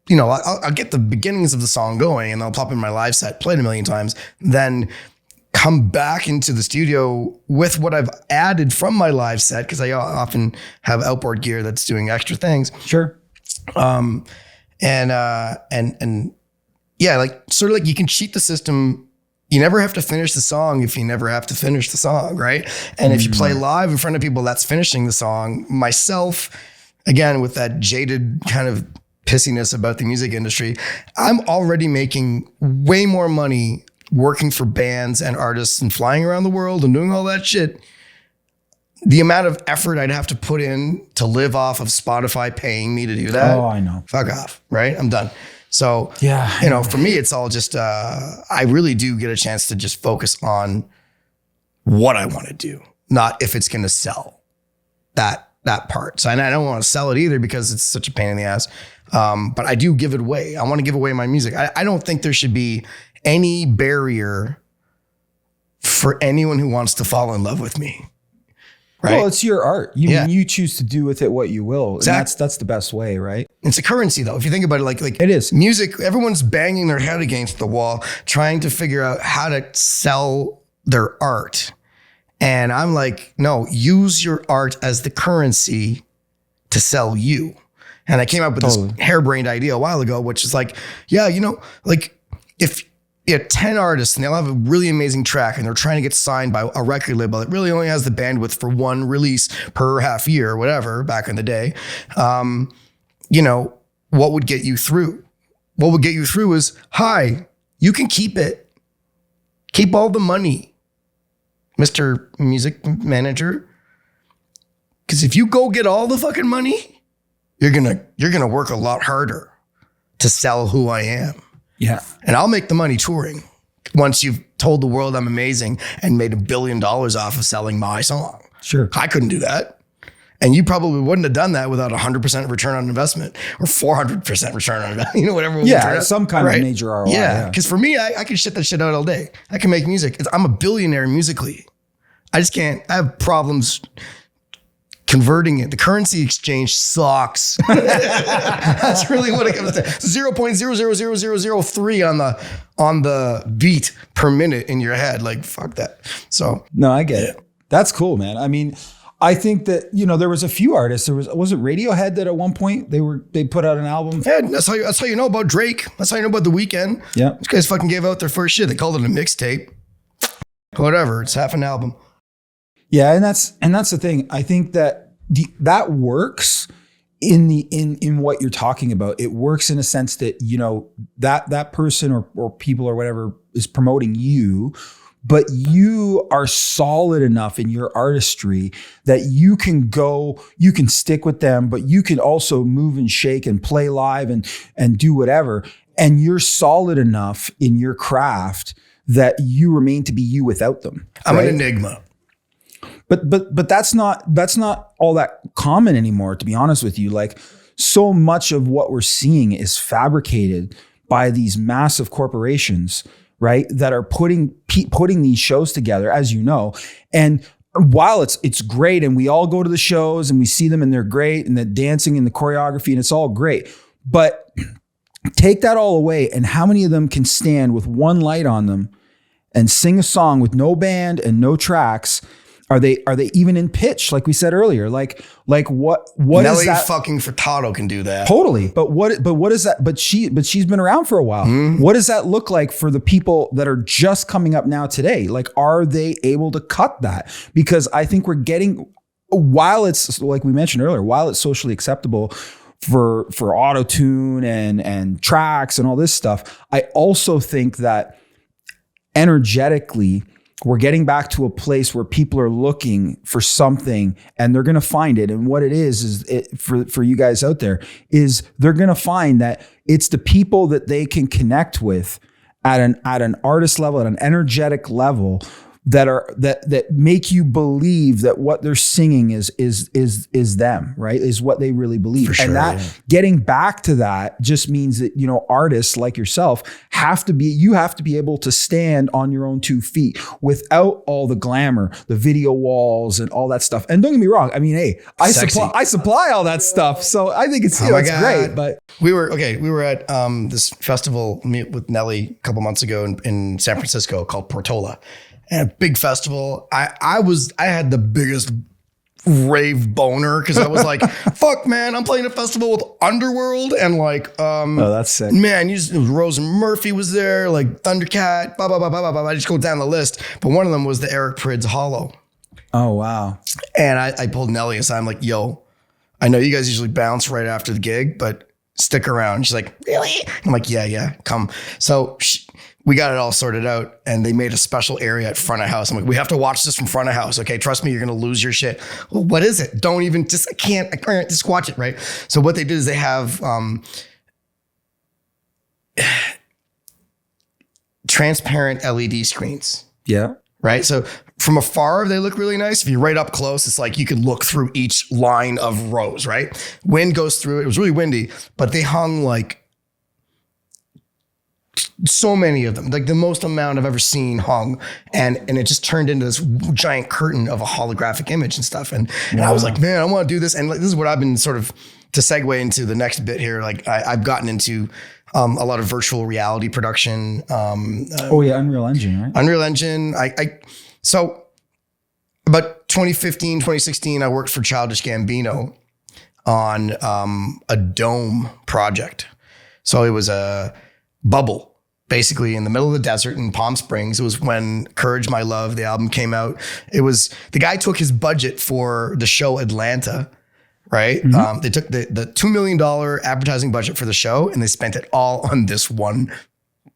you know, I'll get the beginnings of the song going and I'll pop in my live set, play it a million times, then come back into the studio with what I've added from my live set, because I often have outboard gear that's doing extra things.
Sure.
And yeah, like sort of like you can cheat the system. You never have to finish the song if you never have to finish the song, right? And if you play live in front of people, that's finishing the song. Myself, again, with that jaded kind of pissiness about the music industry, I'm already making way more money working for bands and artists and flying around the world and doing all that shit. The amount of effort I'd have to put in to live off of Spotify paying me to do that.
Oh, I know.
Fuck off, right? I'm done. So,
yeah,
you know, for me, it's all just, I really do get a chance to just focus on what I want to do, not if it's going to sell that part. So, and I don't want to sell it either because it's such a pain in the ass. But I do give it away. I want to give away my music. I don't think there should be any barrier for anyone who wants to fall in love with me. Right?
Well, it's your art. You choose to do with it what you will.
Exactly.
And that's the best way, right?
It's a currency though. If you think about it, like
it is
music, everyone's banging their head against the wall, trying to figure out how to sell their art. And I'm like, no, use your art as the currency to sell you. And I came up with this harebrained idea a while ago, which is like, yeah, you know, like if you have 10 artists and they'll have a really amazing track and they're trying to get signed by a record label that really only has the bandwidth for one release per half year or whatever back in the day, you know, what would get you through? What would get you through is, hi, you can keep it. Keep all the money, Mr. Music Manager. Because if you go get all the fucking money, you're gonna work a lot harder to sell who I am.
Yeah.
And I'll make the money touring once you've told the world I'm amazing and made $1 billion off of selling my song.
Sure.
I couldn't do that. And you probably wouldn't have done that without 100% return on investment or 400% return on investment, you know, whatever.
Yeah, some kind of major ROI.
Yeah, because for me, I can shit that shit out all day. I can make music. I'm a billionaire musically. I just can't. I have problems converting it. The currency exchange sucks. That's really what it comes to. 0.000003 on the beat per minute in your head. Like, fuck that. So
no, I get it. That's cool, man. I mean, I think that, you know, there was a few artists. Was it Radiohead that at one point they put out an album?
Yeah, that's how you know about Drake. That's how you know about The Weeknd.
Yeah.
These guys fucking gave out their first shit. They called it a mixtape. Whatever. It's half an album.
Yeah, and that's the thing. I think that that works in what you're talking about. It works in a sense that, you know, that person or people or whatever is promoting you, but you are solid enough in your artistry that you can stick with them, but you can also move and shake and play live and do whatever. And you're solid enough in your craft that you remain to be you without them.
I'm
right?
an enigma.
But that's not all that common anymore, to be honest with you. Like, so much of what we're seeing is fabricated by these massive corporations, right? That are putting these shows together, as you know. And while it's great, and we all go to the shows and we see them and they're great, and the dancing and the choreography and it's all great, but take that all away, and how many of them can stand with one light on them and sing a song with no band and no tracks? Are they even in pitch? Like we said earlier, like what
Nelly
is that?
fucking Furtado can do that.
Totally. But what is that? But she's been around for a while. Mm. What does that look like for the people that are just coming up now today? Like, are they able to cut that? Because I think we're getting, while it's, like we mentioned earlier, while it's socially acceptable for auto-tune and tracks and all this stuff, I also think that energetically, we're getting back to a place where people are looking for something and they're going to find it. And what it is for you guys out there is they're going to find that it's the people that they can connect with at an artist level, at an energetic level, that make you believe that what they're singing is them, right? Is what they really believe. For sure, and that getting back to that just means that, you know, artists like yourself have to be able to stand on your own 2 feet without all the glamour, the video walls and all that stuff. And don't get me wrong. I mean, hey, I supply all that stuff. So I think it's, it's great, but
we were at this festival with Nelly a couple months ago in San Francisco called Portola. And a big festival. I had the biggest rave boner because I was like, fuck, man, I'm playing a festival with Underworld and like,
Oh, that's sick.
man, Rose Murphy was there, like Thundercat, blah, blah, blah, blah, blah, blah. I just go down the list. But one of them was the Eric Prydz Hollow.
Oh, wow.
And I pulled Nelly aside. I'm like, yo, I know you guys usually bounce right after the gig, but stick around. She's like, really? I'm like, yeah, come. So we got it all sorted out and they made a special area at front of house. I'm like, we have to watch this from front of house. Okay. Trust me, you're going to lose your shit. Well, what is it? I can't just watch it. Right. So what they did is they have, transparent LED screens.
Yeah.
Right. So from afar, they look really nice. If you're right up close, it's like you could look through each line of rows, right? Wind goes through it. It was really windy, but they hung like so many of them, like the most amount I've ever seen hung. And it just turned into this giant curtain of a holographic image and stuff. And I was like, man, I want to do this. And like, this is what I've been sort of to segue into the next bit here. Like I've gotten into a lot of virtual reality production.
Unreal Engine, right?
Unreal Engine. So about 2015, 2016, I worked for Childish Gambino on a dome project. So it was a bubble, basically in the middle of the desert in Palm Springs. It was when Courage My Love, the album, came out. It was, the guy took his budget for the show Atlanta, right? Mm-hmm. They took the $2 million advertising budget for the show and they spent it all on this one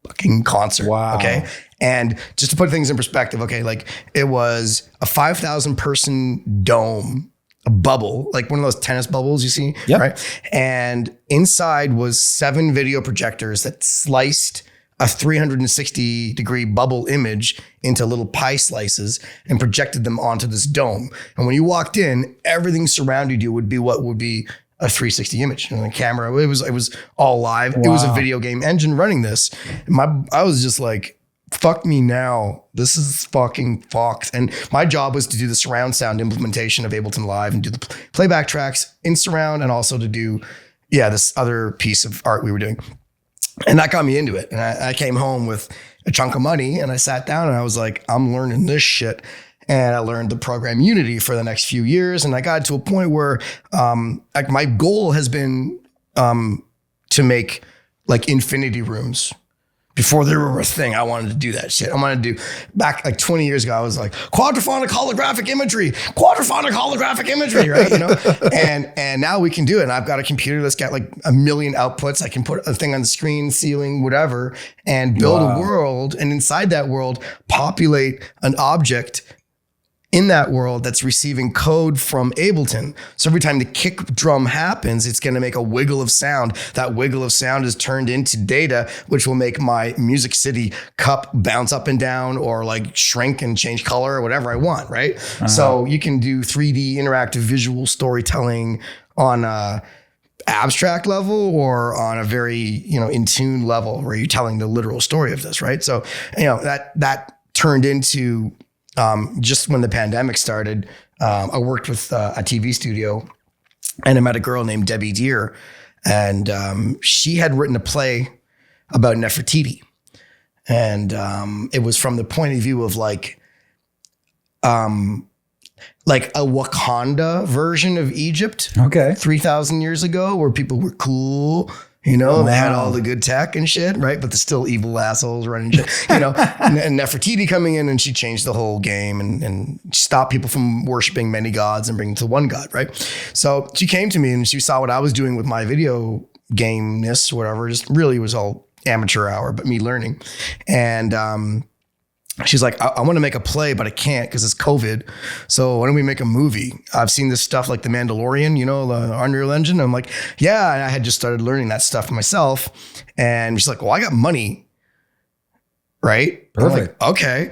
fucking concert.
Wow.
Okay. And just to put things in perspective, okay, like it was a 5,000 person dome, a bubble, like one of those tennis bubbles you see,
yep.
Right? And inside was 7 video projectors that sliced a 360-degree bubble image into little pie slices and projected them onto this dome. And when you walked in, everything surrounding you would be what would be a 360 image and the camera. It was all live. Wow. It was a video game engine running this. I was just like, fuck me now. This is fucking fucked. And my job was to do the surround sound implementation of Ableton Live and do the playback tracks in surround and also to do, this other piece of art we were doing. And that got me into it. And I came home with a chunk of money and I sat down and I was like, I'm learning this shit. And I learned the program Unity for the next few years. And I got to a point where like my goal has been to make like infinity rooms. Before they were a thing, I wanted to do that shit. I wanted to do, back like 20 years ago, I was like, quadraphonic holographic imagery, right? You know, and now we can do it. And I've got a computer that's got like 1 million outputs. I can put a thing on the screen, ceiling, whatever, and build a world. And inside that world, populate an object in that world that's receiving code from Ableton. So every time the kick drum happens, it's going to make a wiggle of sound. That wiggle of sound is turned into data, which will make my Music City cup bounce up and down or like shrink and change color or whatever I want, right? Uh-huh. So you can do 3D interactive visual storytelling on a abstract level or on a very, in tune level where you're telling the literal story of this, right? So, that turned into just when the pandemic started, I worked with a TV studio and I met a girl named Debbie Deere and she had written a play about Nefertiti. And it was from the point of view of like a Wakanda version of Egypt.
Okay.
3,000 years ago where people were cool. They had all the good tech and shit, right? But they're still evil assholes running shit, and Nefertiti coming in and she changed the whole game and stopped people from worshiping many gods and bringing to one God, right? So she came to me and she saw what I was doing with my video game-ness, whatever. Just really was all amateur hour, but me learning. And she's like, I want to make a play, but I can't because it's COVID. So why don't we make a movie? I've seen this stuff like The Mandalorian, the Unreal Engine. I'm like, yeah. And I had just started learning that stuff myself. And she's like, well, I got money. Right?
Perfect.
Like, okay.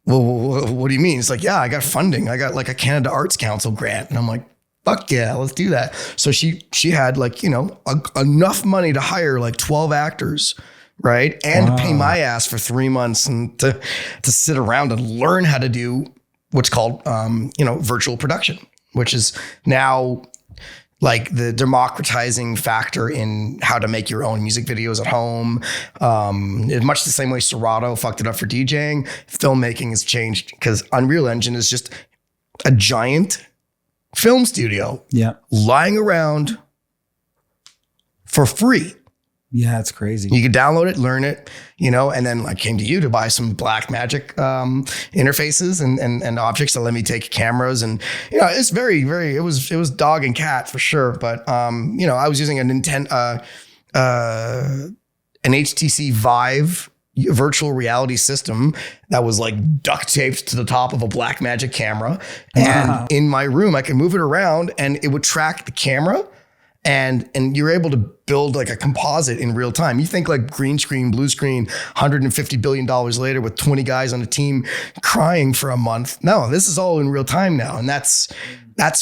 Well, what do you mean? It's like, yeah, I got funding. I got like a Canada Arts Council grant. And I'm like, fuck yeah, let's do that. So she had like, enough money to hire like 12 actors. Right. And to pay my ass for 3 months and to sit around and learn how to do what's called, virtual production, which is now like the democratizing factor in how to make your own music videos at home. In much the same way Serato fucked it up for DJing, filmmaking has changed because Unreal Engine is just a giant film studio lying around for free.
Yeah, it's crazy.
You could download it, learn it, and then I came to you to buy some Blackmagic interfaces and objects to let me take cameras. And, it's very, very, it was dog and cat for sure. But, I was using an HTC Vive virtual reality system that was like duct taped to the top of a Blackmagic camera. And in my room, I could move it around and it would track the camera. And you're able to build like a composite in real time. You think like green screen, blue screen, $150 billion later with 20 guys on a team crying for a month. No, this is all in real time now. And that's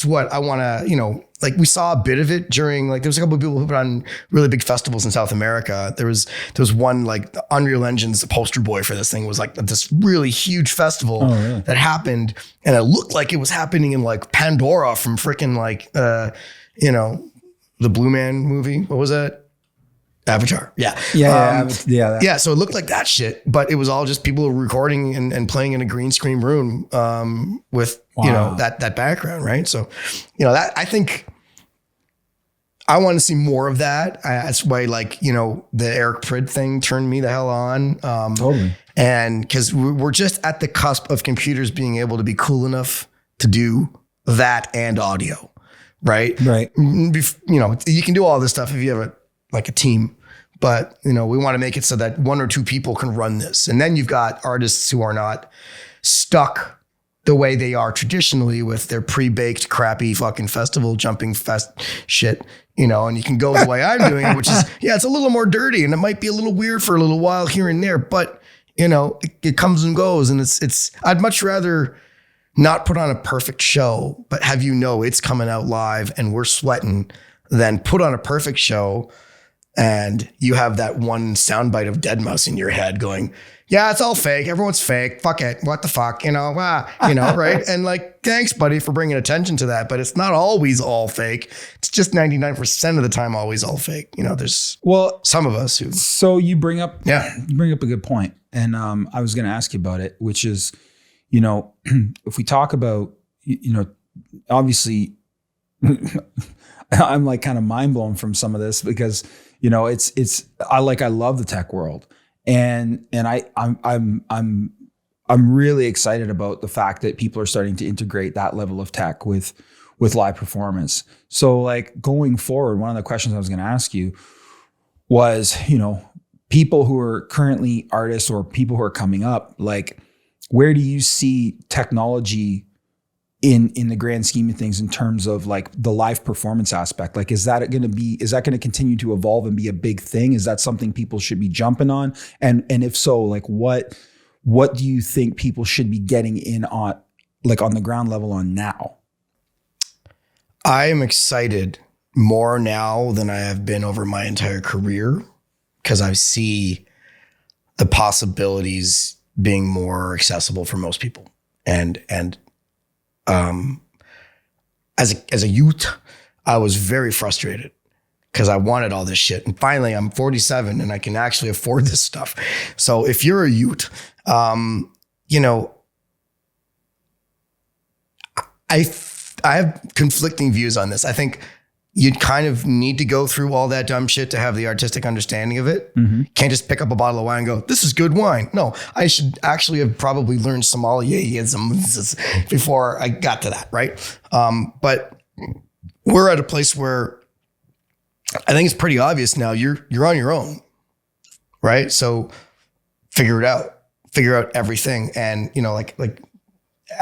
what I want to, like we saw a bit of it during, like there was a couple of people who put on really big festivals in South America. There was one, like the Unreal Engine's poster boy for this thing was like this really huge festival that happened. And it looked like it was happening in like Pandora from freaking like, the Blue Man movie. What was that? Avatar. Yeah. So it looked like that shit, but it was all just people recording and playing in a green screen room with, that background. Right. So, that I think I want to see more of that. That's why the Eric Pryd thing turned me the hell on.
Totally.
And cause we're just at the cusp of computers being able to be cool enough to do that and audio. Right. You can do all this stuff if you have a team, but we want to make it so that one or two people can run this. And then you've got artists who are not stuck the way they are traditionally with their pre-baked crappy fucking festival jumping fest shit, and you can go the way I'm doing it, which is, it's a little more dirty and it might be a little weird for a little while here and there, but it comes and goes. And I'd much rather not put on a perfect show, but have it's coming out live and we're sweating, then put on a perfect show and you have that one soundbite of Deadmau5 in your head going, yeah, it's all fake. Everyone's fake. Fuck it. What the fuck? Right? And like, thanks, buddy, for bringing attention to that. But it's not always all fake. It's just 99% of the time always all fake. There's some of us who.
So you bring up a good point. And I was going to ask you about it, which is, if we talk about, obviously I'm like kind of mind blown from some of this because, I love the tech world and I'm really excited about the fact that people are starting to integrate that level of tech with live performance. So like going forward, one of the questions I was going to ask you was, people who are currently artists or people who are coming up, like, where do you see technology in the grand scheme of things in terms of like the live performance aspect? Like, is that going to continue to evolve and be a big thing? Is that something people should be jumping on? And if so, like what do you think people should be getting in on, like on the ground level on now?
I am excited more now than I have been over my entire career because I see the possibilities being more accessible for most people. And as a youth, I was very frustrated because I wanted all this shit. And finally I'm 47 and I can actually afford this stuff. So if you're a youth, I have conflicting views on this. I think you'd kind of need to go through all that dumb shit to have the artistic understanding of it. Mm-hmm. Can't just pick up a bottle of wine and go, this is good wine. No, I should actually have probably learned sommelier before I got to that, right? But we're at a place where I think it's pretty obvious now you're on your own, right? So figure out everything. And, like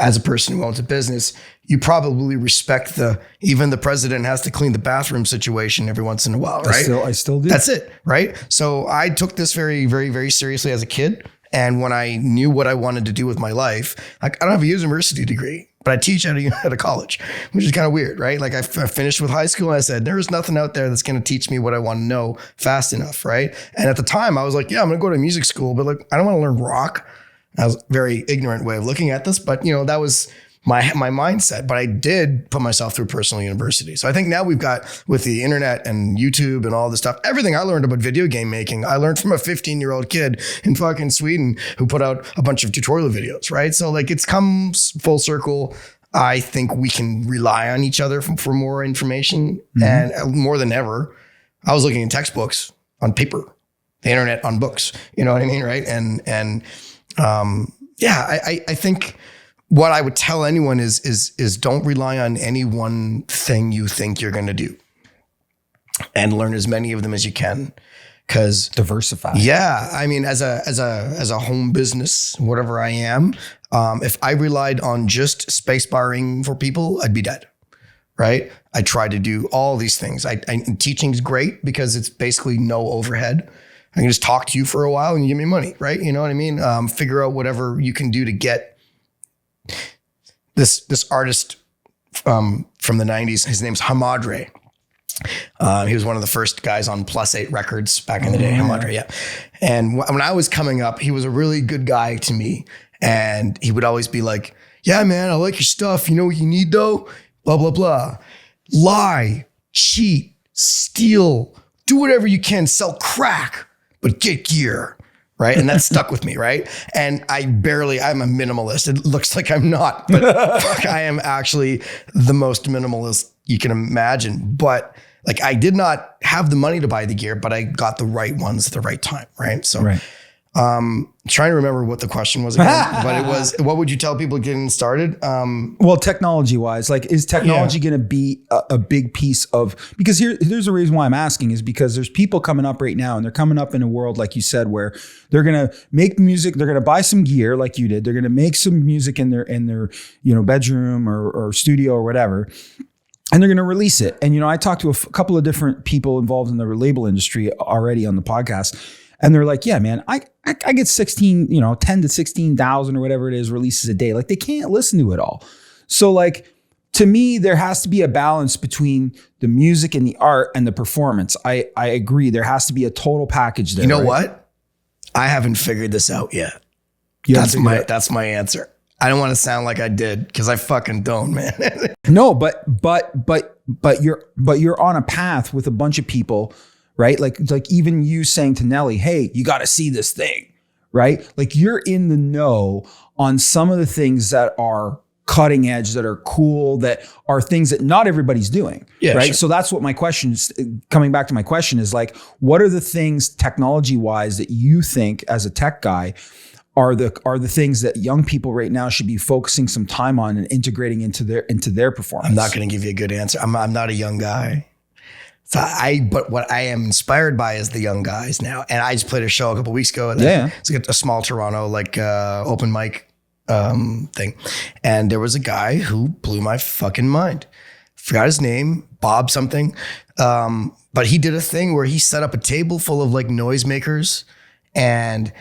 as a person who owns a business, you probably respect even the president has to clean the bathroom situation every once in a while, right?
I still do.
That's it, right? So I took this very, very, very seriously as a kid. And when I knew what I wanted to do with my life, like I don't have a university degree, but I teach at a college, which is kind of weird, right? Like I finished with high school and I said, there's nothing out there that's going to teach me what I want to know fast enough, right? And at the time I was like, yeah, I'm going to go to music school, but like, I don't want to learn rock. That was a very ignorant way of looking at this, but that was my mindset, but I did put myself through personal university. So I think now we've got with the internet and YouTube and all this stuff, everything I learned about video game making, I learned from a 15-year-old kid in fucking Sweden who put out a bunch of tutorial videos, right? So like it's come full circle. I think we can rely on each other for more information. And more than ever, I was looking at textbooks on paper, the internet on books, you know what I mean? Right. I think what I would tell anyone is don't rely on any one thing you think you're going to do, and learn as many of them as you can. Cause
diversify.
Yeah. I mean, as a home business, whatever I am, if I relied on just space barring for people, I'd be dead. Right. I try to do all these things. Teaching's great because it's basically no overhead. I can just talk to you for a while and you give me money. Right. You know what I mean? Figure out whatever you can do to get this artist, from the 90s. His name's Hamadre. He was one of the first guys on +8 Records back in the day. Hamadre, yeah. And when I was coming up, he was a really good guy to me. And he would always be like, yeah, man, I like your stuff. You know what you need though? Blah, blah, blah. Lie, cheat, steal, do whatever you can, sell crack, but get gear. Right. And that stuck with me. Right. And I'm a minimalist. It looks like I'm not, but fuck, I am actually the most minimalist you can imagine. But like, I did not have the money to buy the gear, but I got the right ones at the right time. Right. So, trying to remember what the question was again, but it was, what would you tell people getting started?
Well, technology wise, like, is technology going to be a big piece of, because there's a reason why I'm asking, is because there's people coming up right now, and they're coming up in a world, like you said, where they're going to make music. They're going to buy some gear like you did. They're going to make some music in their, bedroom or studio or whatever. And they're going to release it. And, I talked to a couple of different people involved in the label industry already on the podcast. And they're like, yeah, man, I get 10 to 16,000 or whatever it is releases a day. Like, they can't listen to it all. So like, to me, there has to be a balance between the music and the art and the performance. I agree. There has to be a total package there.
You know what? I haven't figured this out yet. That's my answer. I don't want to sound like I did, because I fucking don't, man.
No, but you're on a path with a bunch of people, right? Like even you saying to Nelly, hey, you got to see this thing, right? Like, you're in the know on some of the things that are cutting edge, that are cool, that are things that not everybody's doing, right? Sure. So that's what my question is, coming back to my question, is like, what are the things technology wise that you think as a tech guy are the things that young people right now should be focusing some time on and integrating into their performance?
I'm not going to give you a good answer. I'm not a young guy. But what I am inspired by is the young guys now. And I just played a show a couple of weeks ago. It's like a small Toronto, open mic thing. And there was a guy who blew my fucking mind. Forgot his name, Bob something. But he did a thing where he set up a table full of like noisemakers, and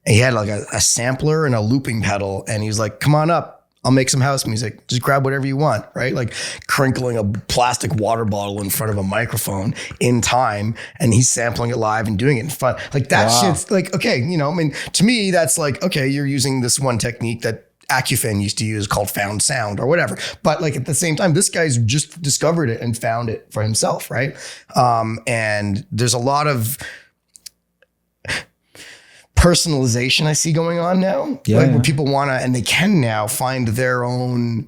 he had like a sampler and a looping pedal. And he was like, come on up. I'll make some house music. Just grab whatever you want, right? Like crinkling a plastic water bottle in front of a microphone in time, and he's sampling it live and doing it in fun. Like that shit's like, okay, to me, that's like, okay, you're using this one technique that Acufan used to use called found sound or whatever. But like at the same time, this guy's just discovered it and found it for himself, right? And there's a lot of personalization I see going on now, where people want to, and they can now find their own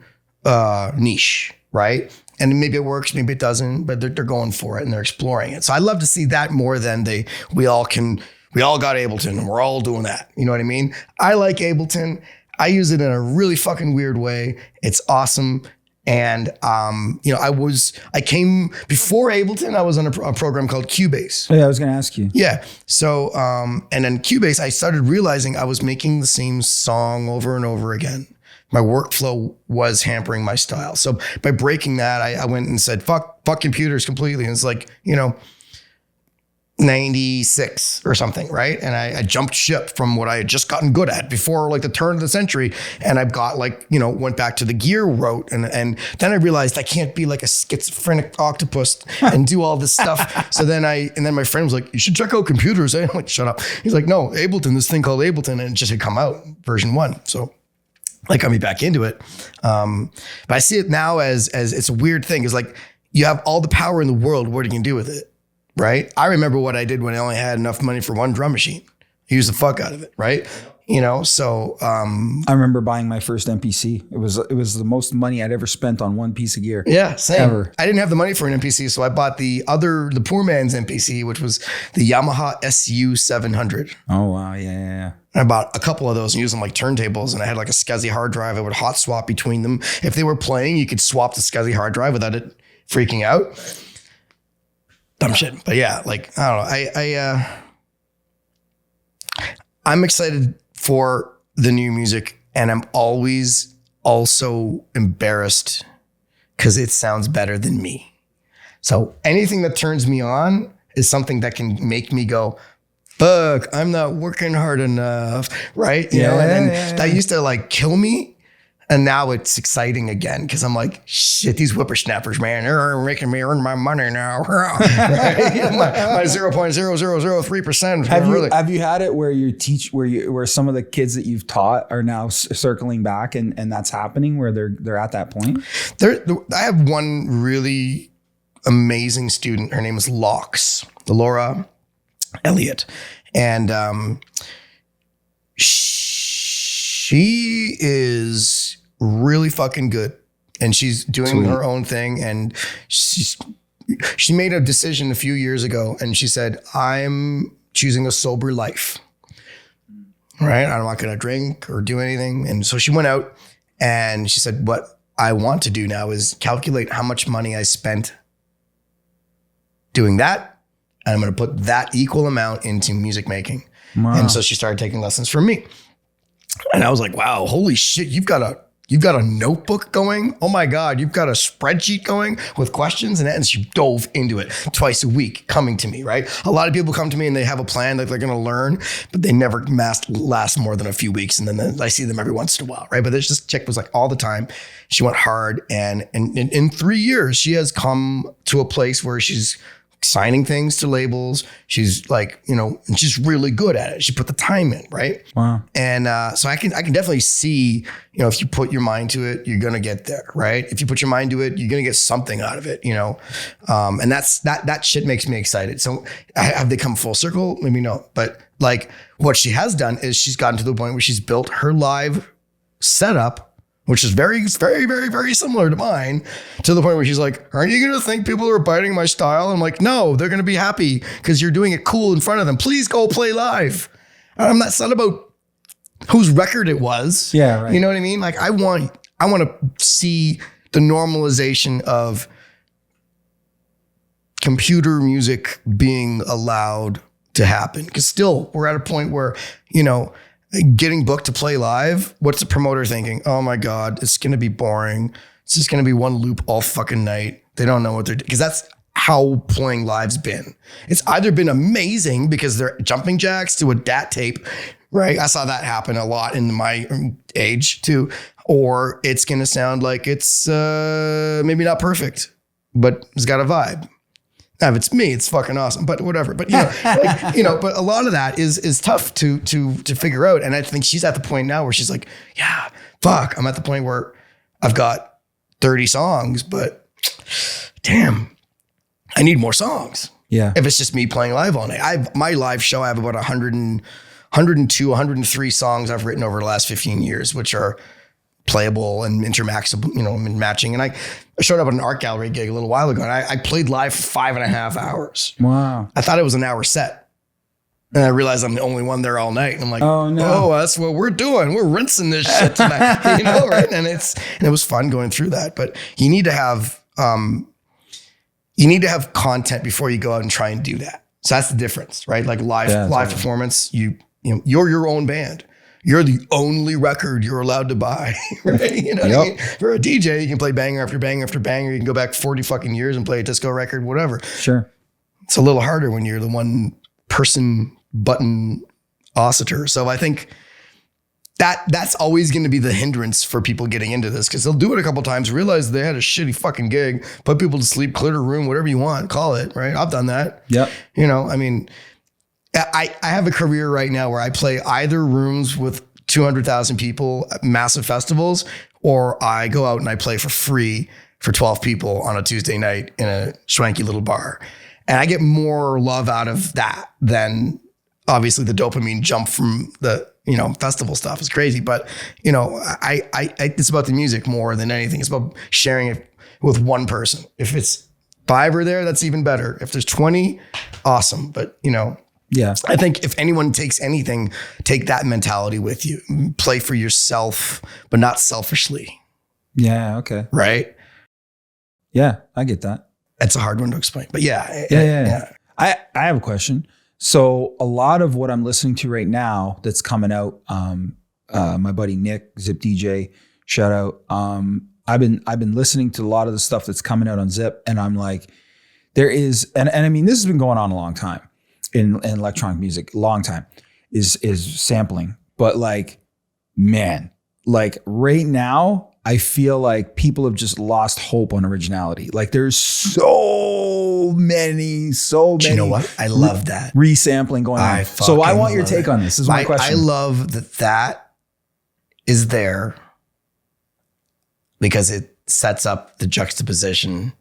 niche, right? And maybe it works, maybe it doesn't, but they're going for it and they're exploring it. So I love to see that more than we all got Ableton and we're all doing that. You know what I mean? I like Ableton. I use it in a really fucking weird way. It's awesome. And, I came before Ableton, I was on a program called Cubase.
Oh, yeah, I was going to ask you.
Yeah. So, and then Cubase, I started realizing I was making the same song over and over again. My workflow was hampering my style. So by breaking that, I went and said, fuck computers completely. And it's like, 96 or something, right? And I jumped ship from what I had just gotten good at before like the turn of the century. And I've got went back to the gear route. And then I realized I can't be like a schizophrenic octopus and do all this stuff. So then my friend was like, you should check out computers. I'm like, shut up. He's like, no, Ableton, this thing called Ableton. And it just had come out, version 1. So like got me back into it. But I see it now as it's a weird thing. It's like, you have all the power in the world. What are you going to do with it? Right? I remember what I did when I only had enough money for one drum machine. I used the fuck out of it, right? you know, so
I remember buying my first MPC. It was the most money I'd ever spent on one piece of gear.
yeah, same.
Ever.
I didn't have the money for an MPC, so I bought the poor man's MPC, which was the Yamaha SU 700.
Oh wow, yeah.
I bought a couple of those and used them like turntables, and I had like a SCSI hard drive. I would hot swap between them. If they were playing, you could swap the SCSI hard drive without it freaking out. Dumb shit. But yeah, like, I don't know. I'm excited for the new music, and I'm always also embarrassed because it sounds better than me. So anything that turns me on is something that can make me go, fuck, I'm not working hard enough, right? You know, and then that used to like kill me. And now it's exciting again because I'm like, shit, these whippersnappers, man, they're making me earn my money now. Right? my 0.0003%.
Have you had it where where some of the kids that you've taught are now circling back and that's happening where they're at that point?
I have one really amazing student. Her name is Laura Elliott. And she is really fucking good, and she's doing her own thing. And she made a decision a few years ago, and she said, I'm choosing a sober life, right? I'm not going to drink or do anything. And so she went out and she said, what I want to do now is calculate how much money I spent doing that. And I'm going to put that equal amount into music making. Wow. And so she started taking lessons from me. And I was like, wow, holy shit, you've got a notebook going. Oh my God, you've got a spreadsheet going with questions. And she dove into it twice a week coming to me, right? A lot of people come to me and they have a plan that they're going to learn, but they never last more than a few weeks. And then I see them every once in a while, right? But this chick was like all the time. She went hard. And in 3 years, she has come to a place where she's signing things to labels. She's like, you know, and she's really good at it. She put the time in, right? Wow. And so I can definitely see, you know, if you put your mind to it, you're gonna get there, right? If you put your mind to it, you're gonna get something out of it, you know. And that shit makes me excited. So have they come full circle? Maybe no, but like what she has done is she's gotten to the point where she's built her live setup, which is very, very, very, very similar to mine, to the point where she's like, aren't you going to think people are biting my style? I'm like, no, they're going to be happy because you're doing it cool in front of them. Please go play live. And it's not about whose record it was.
Yeah, right.
You know what I mean? Like I want to see the normalization of computer music being allowed to happen. Because still, we're at a point where, you know, getting booked to play live, what's the promoter thinking? Oh my God, it's going to be boring. It's just going to be one loop all fucking night. They don't know what they're doing. Because that's how playing live's been. It's either been amazing because they're jumping jacks to a DAT tape, right? I saw that happen a lot in my age too. Or it's going to sound like it's maybe not perfect, but it's got a vibe. Now, if it's me, it's fucking awesome, but whatever. But, you know, like, you know, but a lot of that is tough to figure out. And I think she's at the point now where she's like, yeah, fuck. I'm at the point where I've got 30 songs, but damn, I need more songs.
Yeah.
If it's just me playing live all night. My live show, I have about 102, 103 songs I've written over the last 15 years, which are playable and intermaxable, you know, and matching. And I showed up at an art gallery gig a little while ago, and I played live for 5.5 hours.
Wow.
I thought it was an hour set. And I realized I'm the only one there all night. And I'm like,
oh no,
that's what we're doing. We're rinsing this shit tonight, you know, right? And it was fun going through that. But you need to have content before you go out and try and do that. So that's the difference, right? Like live performance, you're your own band. You're the only record you're allowed to buy, right? You know what I mean? For a DJ, you can play banger after banger after banger. You can go back 40 fucking years and play a disco record, whatever.
Sure.
It's a little harder when you're the one person button oscillator. So I think that's always going to be the hindrance for people getting into this, because they'll do it a couple times, realize they had a shitty fucking gig, put people to sleep, clear the room, whatever you want, call it, right? I've done that.
Yeah.
You know, I mean, I have a career right now where I play either rooms with 200,000 people at massive festivals, or I go out and I play for free for 12 people on a Tuesday night in a swanky little bar. And I get more love out of that than obviously the dopamine jump from the festival stuff is crazy. But, I it's about the music more than anything. It's about sharing it with one person. If it's 5 are there, that's even better. If there's 20, awesome. But,
Yeah.
I think if anyone takes anything, take that mentality with you. Play for yourself, but not selfishly.
Yeah. Okay.
Right?
Yeah, I get that.
That's a hard one to explain. But
Yeah. I have a question. So a lot of what I'm listening to right now that's coming out, my buddy Nick, Zip DJ, shout out. I've been listening to a lot of the stuff that's coming out on Zip, and I'm like, there is, and I mean, this has been going on a long time in electronic music, long time is sampling. But like, man, like right now, I feel like people have just lost hope on originality. Like there's so many. Do
you know what? I love that.
Resampling going on. So I want your take on this. This is my question.
I love that is there because it sets up the juxtaposition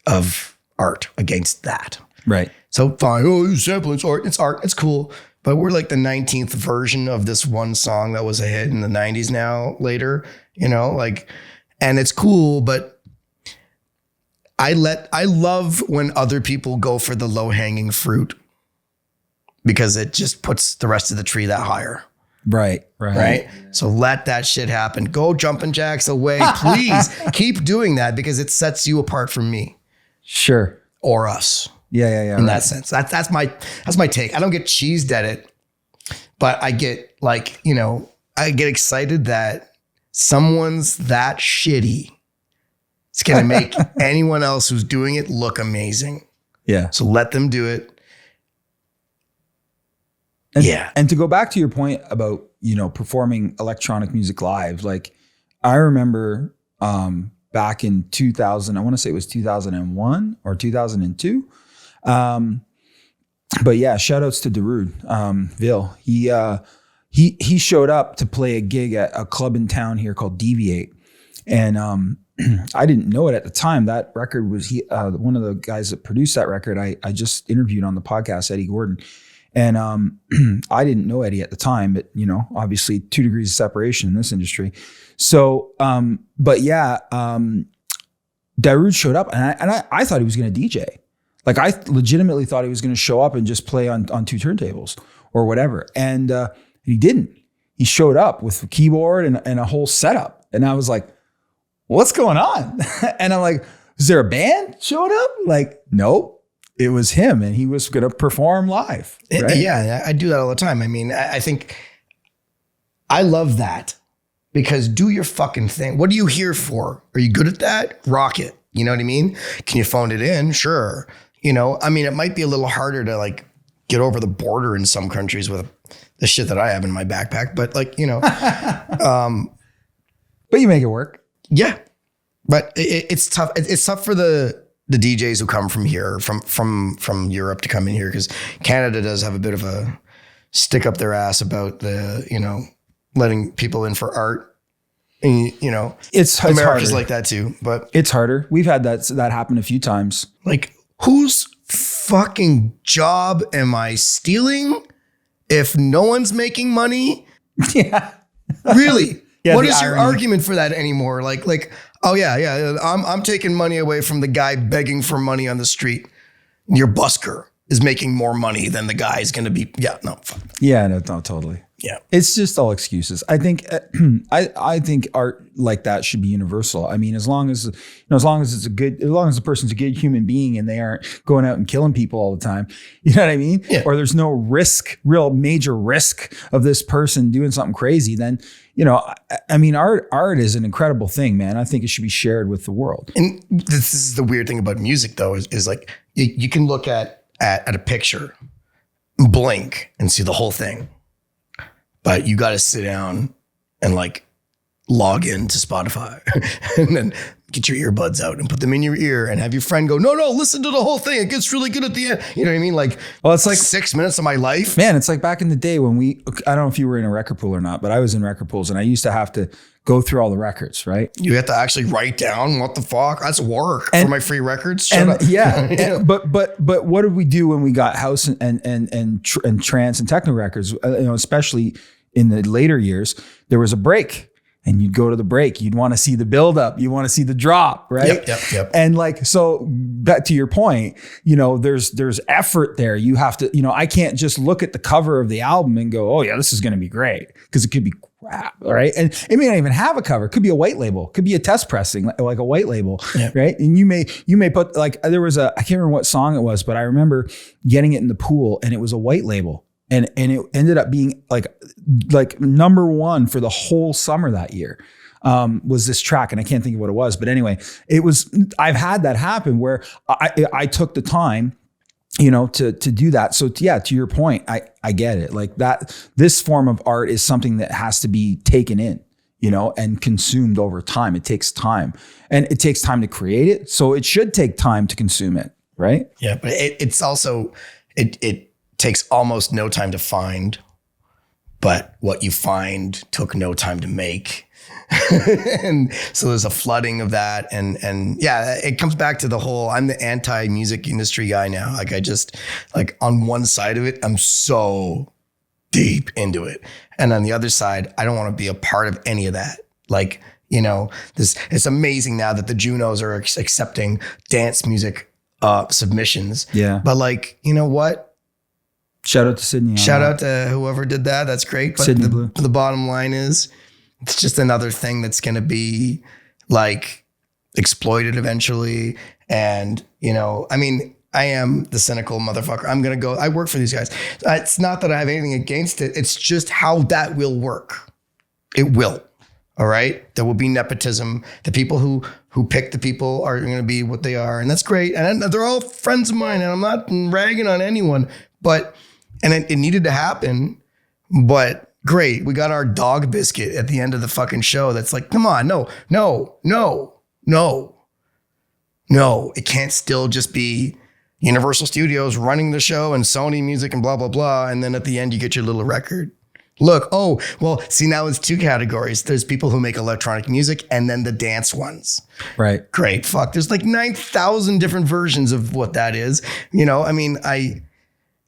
of art against that.
Right.
So fine. Oh, you sample, it's art. It's art. It's cool. But we're like the 19th version of this one song that was a hit in the 90s now later, and it's cool, but I love when other people go for the low hanging fruit because it just puts the rest of the tree that higher.
Right.
So let that shit happen. Go jumping jacks away. Please keep doing that because it sets you apart from me.
Sure.
Or us.
Yeah.
In that sense. That's my take. I don't get cheesed at it, but I get I get excited that someone's that shitty. It's going to make anyone else who's doing it look amazing.
Yeah.
So let them do it.
And to go back to your point about, performing electronic music live, like I remember back in 2000, I want to say it was 2001 or 2002. But yeah, shout outs to Darude, Vil. He showed up to play a gig at a club in town here called Deviate. And, I didn't know it at the time. That record was one of the guys that produced that record. I just interviewed on the podcast, Eddie Gordon. And, I didn't know Eddie at the time, but obviously 2 degrees of separation in this industry. So, but yeah, Darude showed up and I thought he was going to DJ. Like I legitimately thought he was going to show up and just play on 2 turntables or whatever. And he didn't. He showed up with a keyboard and a whole setup. And I was like, what's going on? And I'm like, is there a band showing up? Like, nope, it was him. And he was going to perform live. Right?
Yeah, I do that all the time. I mean, I think I love that because do your fucking thing. What are you here for? Are you good at that? Rock it. You know what I mean? Can you phone it in? Sure. I mean, it might be a little harder to like get over the border in some countries with the shit that I have in my backpack, but like,
but you make it work.
Yeah. But it's tough. It's tough for the DJs who come from here, from Europe to come in here. Cause Canada does have a bit of a stick up their ass about the, letting people in for art. And,
it's
America's
harder.
Like that too, but
it's harder. We've had that happen a few times.
Like, whose fucking job am I stealing if no one's making money?
Yeah.
Really?
Yeah,
what is
irony.
your argument for that anymore? Like, oh yeah, I'm taking money away from the guy begging for money on the street. Your busker is making more money than the guy is going to be. Yeah, no. Fuck.
Yeah, no, totally.
Yeah.
It's just all excuses. I think, I think art like that should be universal. I mean, as long as the person's a good human being and they aren't going out and killing people all the time, you know what I mean?
Yeah.
Or there's no real major risk of this person doing something crazy, then, I mean, art is an incredible thing, man. I think it should be shared with the world.
And this is the weird thing about music though, is like, you can look at a picture, blink and see the whole thing. But you got to sit down and like log into Spotify and then get your earbuds out and put them in your ear and have your friend go, no, listen to the whole thing. It gets really good at the end. You know what I mean? Like,
well, it's like
6 minutes of my life.
Man, it's like back in the day when I don't know if you were in a record pool or not, but I was in record pools and I used to have to go through all the records, right?
You have to actually write down what the fuck. That's work for my free records. Shut up.
Yeah. But what did we do when we got house and trance and techno records? Especially in the later years, there was a break. And you'd go to the break. You'd want to see the buildup. You want to see the drop, right?
Yep.
And like, so back to your point, there's effort there. You have to, I can't just look at the cover of the album and go, oh yeah, this is going to be great, because it could be crap, right? And it may not even have a cover. It could be a white label. It could be a test pressing, like a white label, right? And you may put, like, there was I can't remember what song it was, but I remember getting it in the pool, and it was a white label. And it ended up being like number one for the whole summer that year, was this track. And I can't think of what it was, but anyway, I've had that happen where I took the time, to do that. So yeah, to your point, I get it. Like that, this form of art is something that has to be taken in, and consumed over time. It takes time, and it takes time to create it. So it should take time to consume it. Right.
Yeah. But it's also, it takes almost no time to find, but what you find took no time to make. And so there's a flooding of that. And yeah, it comes back to the whole, I'm the anti-music industry guy now. Like, I just, like, on one side of it, I'm so deep into it. And on the other side, I don't want to be a part of any of that. Like, it's amazing now that the Junos are accepting dance music submissions.
Yeah.
But like, you know what?
Shout out to Sydney.
Shout out to whoever did that. That's great. But
Sydney Blue.
The bottom line is, it's just another thing that's going to be like exploited eventually. And, I am the cynical motherfucker. I'm going to go, I work for these guys. It's not that I have anything against it. It's just how that will work. It will. All right. There will be nepotism. The people who pick the people are going to be what they are. And that's great. And they're all friends of mine. And I'm not ragging on anyone, but it needed to happen, but great. We got our dog biscuit at the end of the fucking show. That's like, come on, no. It can't still just be Universal Studios running the show and Sony Music and blah, blah, blah. And then at the end, you get your little record. Look, see, now it's two categories. There's people who make electronic music and then the dance ones.
Right.
Great. Fuck. There's like 9,000 different versions of what that is.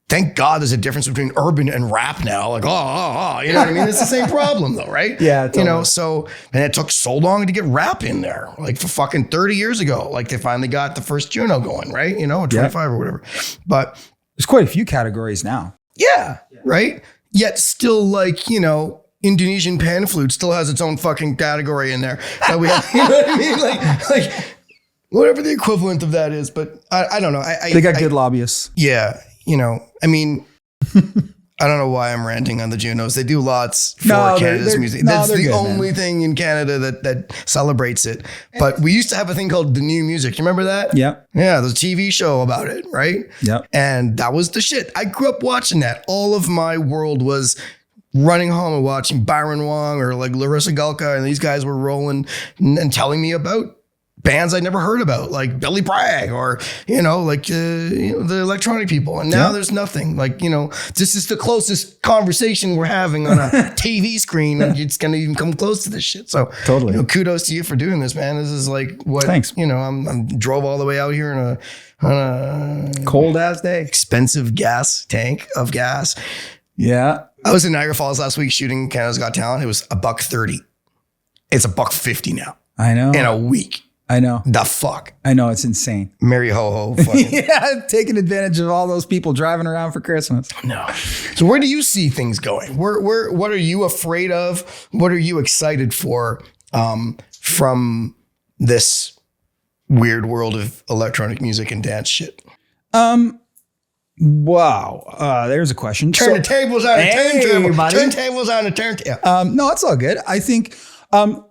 Thank God there's a difference between urban and rap now. Like, you know what I mean? It's the same problem though, right?
Yeah. Totally.
And it took so long to get rap in there, like for fucking 30 years ago. Like they finally got the first Juno going, right? 25 or whatever. But
there's quite a few categories now.
Yeah. Right? Yet still like, Indonesian pan flute still has its own fucking category in there. That we have, you know what I mean? Like whatever the equivalent of that is. But I don't know.
They got good lobbyists.
Yeah. I don't know why I'm ranting on the Junos. They do lots for Canada's music. That's the only thing in Canada that celebrates it. But we used to have a thing called The New Music. You remember that?
Yeah.
Yeah, there's a TV show about it, right?
Yeah.
And that was the shit. I grew up watching that. All of my world was running home and watching Byron Wong or like Larissa Gulka, and these guys were rolling and telling me about bands I'd never heard about, like Billy Bragg or, the electronic people. And now there's nothing. Like, this is the closest conversation we're having on a TV screen, and it's going to even come close to this shit. So
totally,
kudos to you for doing this, man. This is like what,
thanks.
I'm drove all the way out here on a
cold ass day,
expensive gas tank of gas.
Yeah.
I was in Niagara Falls last week shooting Canada's Got Talent. It was $1.30. It's $1.50 now.
I know.
In a week.
I know.
The fuck?
I know. It's insane.
Mary ho ho.
Yeah. Taking advantage of all those people driving around for Christmas.
No. So where do you see things going? What are you afraid of? What are you excited for from this weird world of electronic music and dance shit?
Wow. There's a question.
Turn the tables on a turntable. Turn tables on a turntable.
No, it's all good. I think I've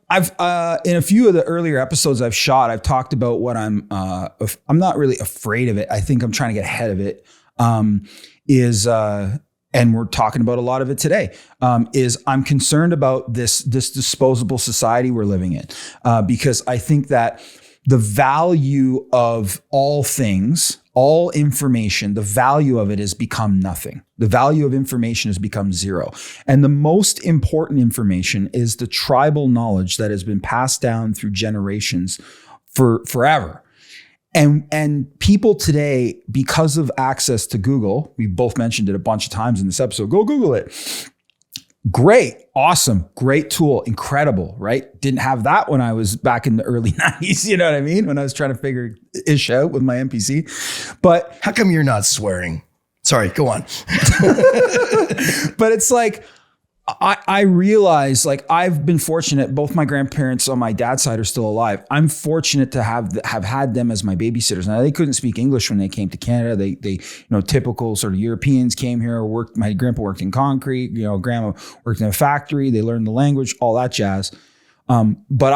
in a few of the earlier episodes I've shot, I've talked about what I'm not really afraid of it. I think I'm trying to get ahead of it. And we're talking about a lot of it today, is I'm concerned about this disposable society we're living in, because I think that the value of all things, all information, the value of it has become nothing. The value of information has become zero. And the most important information is the tribal knowledge that has been passed down through generations for forever. And people today, because of access to Google, we both mentioned it a bunch of times in this episode, go Google it. Great, awesome, great tool, incredible, right? Didn't have that when I was back in the early 90s, you know what I mean? When I was trying to figure ish out with my MPC. But
how come you're not swearing? Sorry, go on.
But it's like, I realize, like, I've been fortunate. Both my grandparents on my dad's side are still alive. I'm fortunate to have had them as my babysitters. Now, they couldn't speak English when they came to Canada. They typical sort of Europeans came here, worked. My grandpa worked in concrete. Grandma worked in a factory. They learned the language, all that jazz. But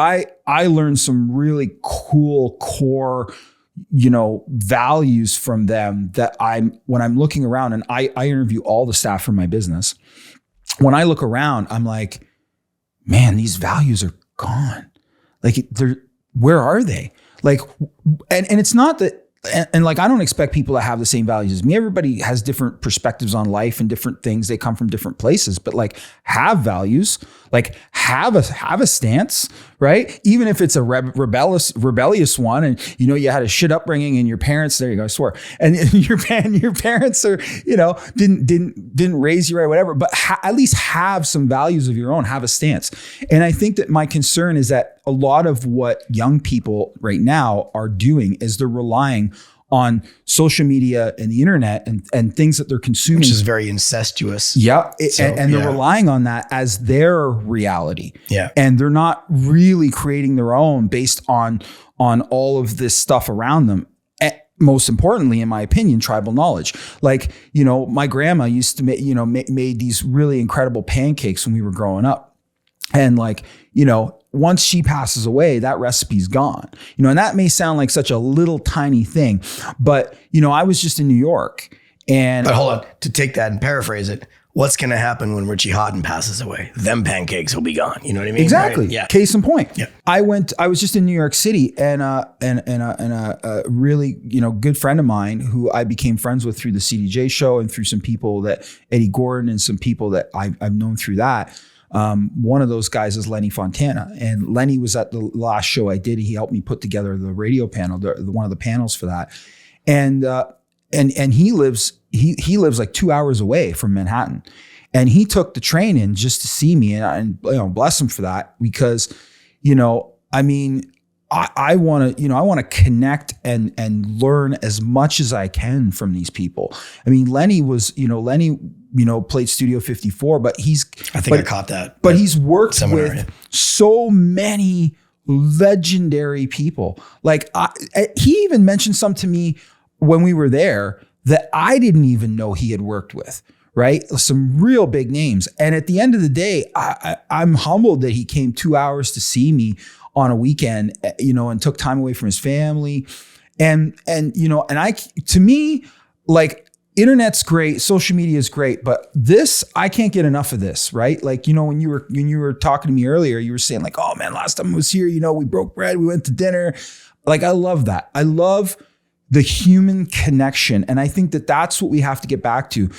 I learned some really cool core, values from them that when I'm looking around, and I interview all the staff from my business. When I look around, I'm like, man, these values are gone. Like, where are they? Like, and it's not that, and like, I don't expect people to have the same values as me. Everybody has different perspectives on life and different things. They come from different places, but like, have values, like have a stance, right? Even if it's a rebellious one, and you had a shit upbringing, and your parents, there you go, I swore, and your parents are, didn't raise you right, whatever, but at least have some values of your own, have a stance. And I think that my concern is that a lot of what young people right now are doing is they're relying on social media and the internet and things that they're consuming.
Which is very incestuous.
Yeah. And they're relying on that as their reality.
Yeah.
And they're not really creating their own based on all of this stuff around them. Most importantly, in my opinion, tribal knowledge. Like, my grandma used to made these really incredible pancakes when we were growing up. And like, once she passes away, that recipe's gone, and that may sound like such a little tiny thing, but, I was just in New York but
hold on, to take that and paraphrase it. What's going to happen when Richie Houghton passes away? Them pancakes will be gone. You know what I mean?
Exactly.
Right? Yeah.
Case in point.
Yeah.
I was just in New York City, and a really, good friend of mine who I became friends with through the CDJ show and through some people that Eddie Gordon and some people that I've known through that. One of those guys is Lenny Fontana, and Lenny was at the last show I did. He helped me put together the radio panel, one of the panels for that. And he lives like 2 hours away from Manhattan, and he took the train in just to see me, and bless him for that, because, I mean, I want to connect and learn as much as I can from these people. I mean, Lenny played Studio 54, but
I caught that.
But he's worked with so many legendary people. Like, he even mentioned some to me when we were there that I didn't even know he had worked with. Right? Some real big names. And at the end of the day, I'm humbled that he came 2 hours to see me on a weekend, and took time away from his family. And to me, like, internet's great, social media is great, but I can't get enough of this, right? Like, when you were talking to me earlier, you were saying like, oh man, last time I was here, we broke bread, we went to dinner. Like, I love that. I love the human connection. And I think that that's what we have to get back to,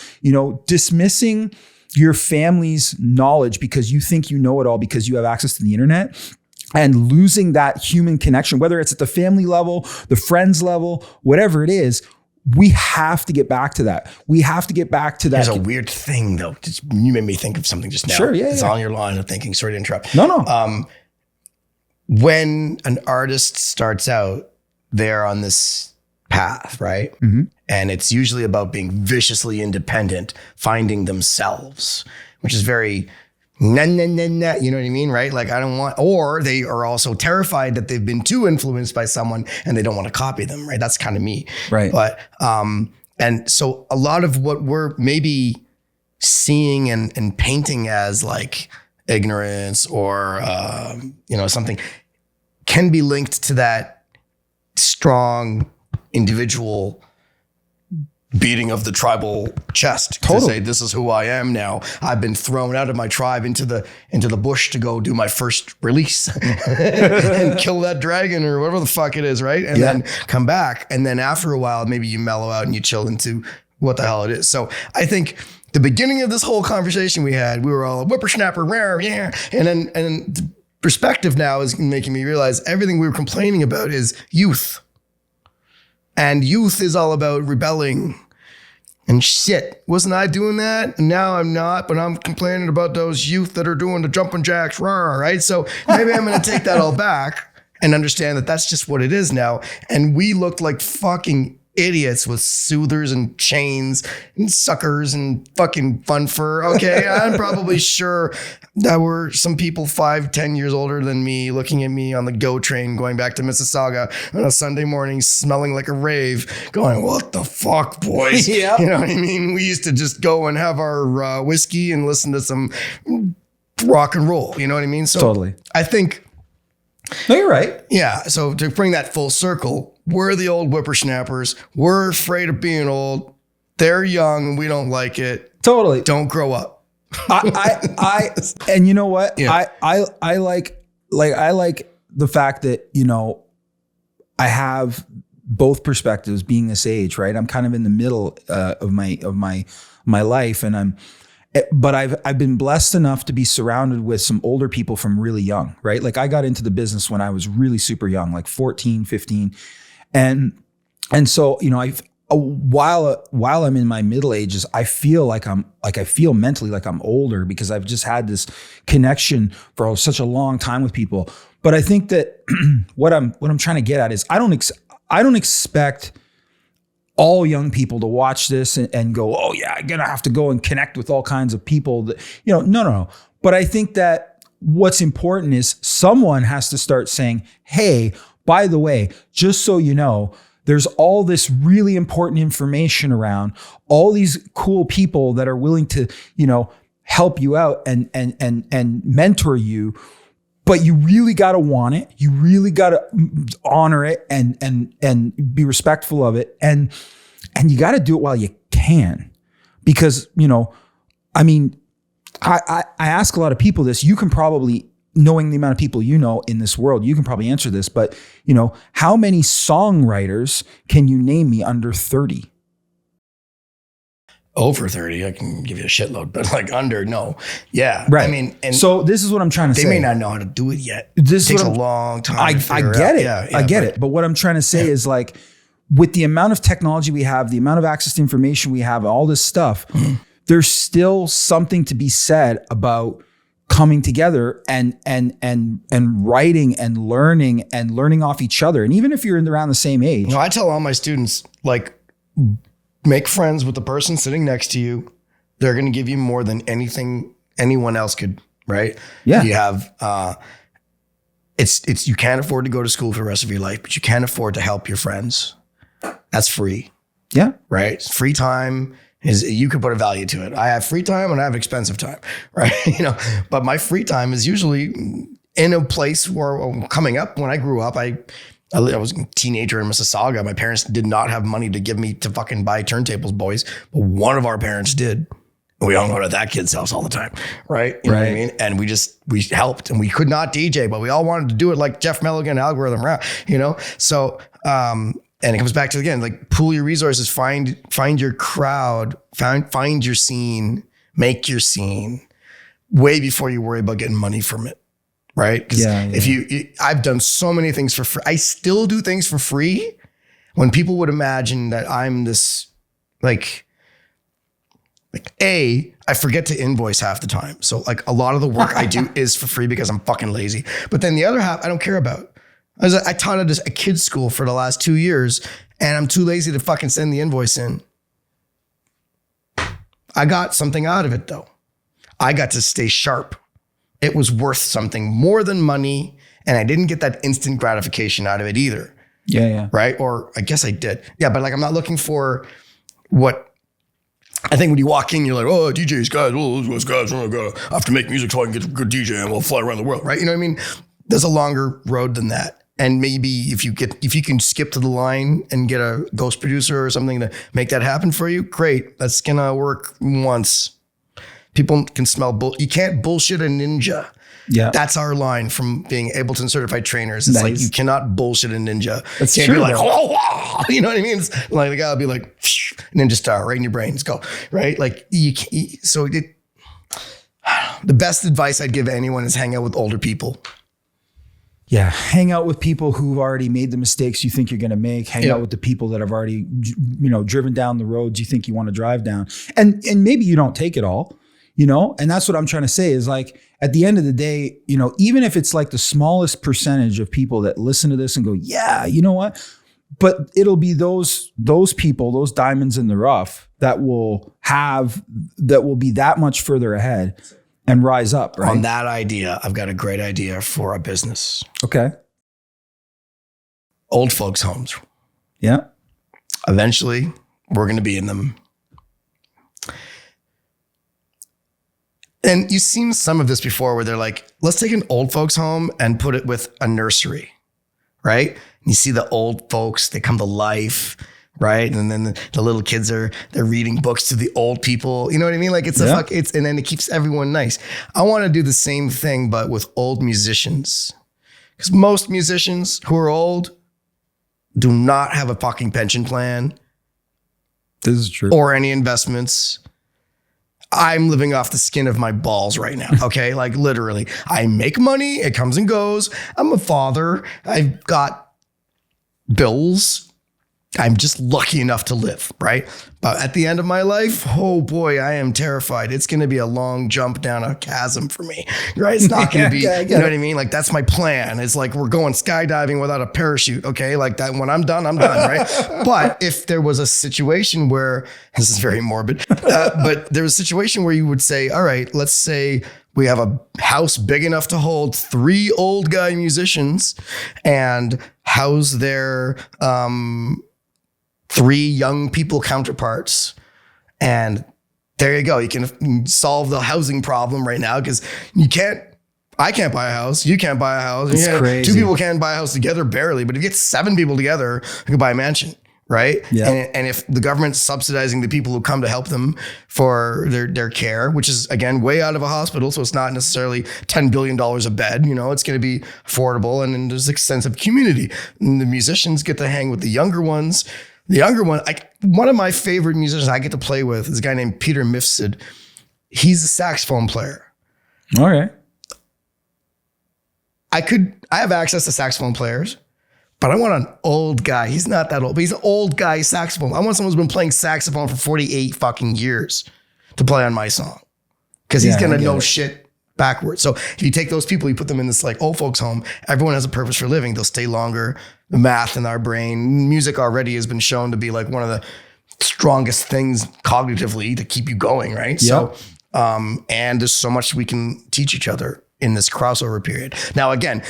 dismissing your family's knowledge because you think you know it all because you have access to the internet, and losing that human connection, whether it's at the family level, the friends level, whatever it is. We have to get back to that. We have to get back to that.
There's a weird thing though. You made me think of something just now.
Sure, yeah.
It's on your line of thinking. Sorry to interrupt.
No.
When an artist starts out, they're on this path, right?
Mm-hmm.
And it's usually about being viciously independent, finding themselves, which is very nah, you know what I mean? Right? Like, I don't want, or they are also terrified that they've been too influenced by someone and they don't want to copy them, right? That's kind of me.
Right.
But, and so a lot of what we're maybe seeing and painting as like ignorance or, something can be linked to that strong individual beating of the tribal chest to say, this is who I am now. I've been thrown out of my tribe into the bush to go do my first release and kill that dragon or whatever the fuck it is, right? And then come back. And then after a while, maybe you mellow out and you chill into what the hell it is. So I think the beginning of this whole conversation we had, we were all whippersnapper, rare, yeah. And the perspective now is making me realize everything we were complaining about is youth. And youth is all about rebelling And shit, wasn't I doing that? And now I'm not, but I'm complaining about those youth that are doing the jumping jacks, right? So maybe I'm going to take that all back and understand that that's just what it is now. And we looked like fucking idiots with soothers and chains and suckers and fucking fun fur. Okay, I'm probably sure there were some people 5-10 years older than me looking at me on the GO train going back to Mississauga on a Sunday morning smelling like a rave going, what the fuck, boys?
Yeah.
You know what I mean? We used to just go and have our whiskey and listen to some rock and roll. You know what I mean? So
Totally.
I think...
No, you're right.
Yeah. So to bring that full circle, we're the old whippersnappers. We're afraid of being old. They're young. We don't like it.
Totally.
Don't grow up.
And you know what?
Yeah.
I like the fact that, you know, I have both perspectives being this age, right? I'm kind of in the middle of my life, and but I've been blessed enough to be surrounded with some older people from really young, right? Like I got into the business when I was really super young, like 14, 15. And so, you know, while I'm in my middle ages, I feel mentally like I'm older because I've just had this connection for such a long time with people. But I think that what I'm trying to get at is I don't expect all young people to watch this and go, oh yeah, I'm gonna have to go and connect with all kinds of people that, you know, no. But I think that what's important is someone has to start saying, hey, by the way, just so you know, there's all this really important information around, all these cool people that are willing to, you know, help you out and mentor you. But you really got to want it. You really got to honor it and be respectful of it. And you got to do it while you can, because, you know, I mean, I ask a lot of people this. You can probably, knowing the amount of people you know in this world, you can probably answer this. But, you know, how many songwriters can you name me under 30?
Over 30, I can give you a shitload, but like under, no. Yeah.
Right.
I mean, and
so this is what I'm trying to say.
They may not know how to do it yet.
This
takes a long time.
I get it.
Yeah,
I get it. But what I'm trying to say is, like, with the amount of technology we have, the amount of access to information we have, all this stuff, there's still something to be said about coming together and writing and learning off each other. And even if you're around the same age.
You know, I tell all my students, like, make friends with the person sitting next to you. They're going to give you more than anyone else could, right?
Yeah.
You have, you can't afford to go to school for the rest of your life, but you can afford to help your friends. That's free.
Yeah.
Right. Free time you could put a value to it. I have free time and I have expensive time, right? You know, but my free time is usually in a place where coming up, when I grew up, I was a teenager in Mississauga. My parents did not have money to give me to fucking buy turntables, boys. But one of our parents did. We all go to that kid's house all the time, right? You know what I mean? And we helped, and we could not DJ, but we all wanted to do it like Jeff Milligan, Algorithm Rap, you know? So, and it comes back to, again, like, pool your resources, find your crowd, find your scene, make your scene way before you worry about getting money from it. Right? Because I've done so many things for free. I still do things for free when people would imagine that I'm this, like I forget to invoice half the time. So, like, a lot of the work I do is for free because I'm fucking lazy. But then the other half, I don't care about. I taught at a kid's school for the last 2 years, and I'm too lazy to fucking send the invoice in. I got something out of it, though. I got to stay sharp. It was worth something more than money, and I didn't get that instant gratification out of it either.
Yeah.
Right? Or I guess I did. Yeah, but, like, I'm not looking for what I think when you walk in, you're like, oh, DJs, guys, those guys, I have to make music so I can get a good DJ and we'll fly around the world, right? You know what I mean? There's a longer road than that. And maybe if you can skip to the line and get a ghost producer or something to make that happen for you, great. That's gonna work once. People can smell you can't bullshit a ninja.
Yeah.
That's our line from being Ableton certified trainers. It's like, you cannot bullshit a ninja.
That's
you can't
true,
be like,
though.
you know what I mean? It's like, the guy will be like, ninja star right in your brain. Let's go. Right? Like, the best advice I'd give anyone is hang out with older people.
Yeah, hang out with people who've already made the mistakes you think you're going to make. Hang out with the people that have already, driven down the roads you think you want to drive down. And maybe you don't take it all, and that's what I'm trying to say is like, at the end of the day, even if it's like the smallest percentage of people that listen to this and go, yeah, you know what? But it'll be those people, those diamonds in the rough that will be that much further ahead and rise up, right?
On that idea, I've got a great idea for a business.
Okay.
Old folks' homes.
Yeah.
Eventually, we're going to be in them. And you've seen some of this before where they're like, let's take an old folks' home and put it with a nursery, right? And you see the old folks, they come to life, right? And then the little kids they're reading books to the old people. You know what I mean? Like and then it keeps everyone nice. I want to do the same thing, but with old musicians. Because most musicians who are old do not have a fucking pension plan.
This is true.
Or any investments. I'm living off the skin of my balls right now. Okay. Like literally, I make money. It comes and goes. I'm a father. I've got bills. I'm just lucky enough to live, right? But at the end of my life, oh boy, I am terrified. It's going to be a long jump down a chasm for me, right? It's not going to be, you know what I mean? Like that's my plan. It's like we're going skydiving without a parachute, okay? Like that, when I'm done, right? But if there was a situation where, this is very morbid, but there was a situation where you would say, all right, let's say we have a house big enough to hold 3 old guy musicians and house their 3 young people counterparts. And there you go. You can solve the housing problem right now because I can't buy a house. You can't buy a house.
It's crazy.
2 people can't buy a house together barely, but if you get 7 people together, you can buy a mansion. Right.
Yeah.
And if the government's subsidizing the people who come to help them for their care, which is again, way out of a hospital. So it's not necessarily $10 billion a bed, it's going to be affordable. And then there's a sense of community. And the musicians get to hang with the younger ones. The younger one, one of my favorite musicians I get to play with is a guy named Peter Mifsud. He's a saxophone player.
All right.
I have access to saxophone players, but I want an old guy. He's not that old, but he's an old guy saxophone. I want someone who's been playing saxophone for 48 fucking years to play on my song. Because he's going to know shit backwards. So if you take those people, you put them in this like old folks home, everyone has a purpose for living. They'll stay longer. The math in our brain, music already has been shown to be like one of the strongest things cognitively to keep you going, right?
Yep.
So, and there's so much we can teach each other in this crossover period. Now, again,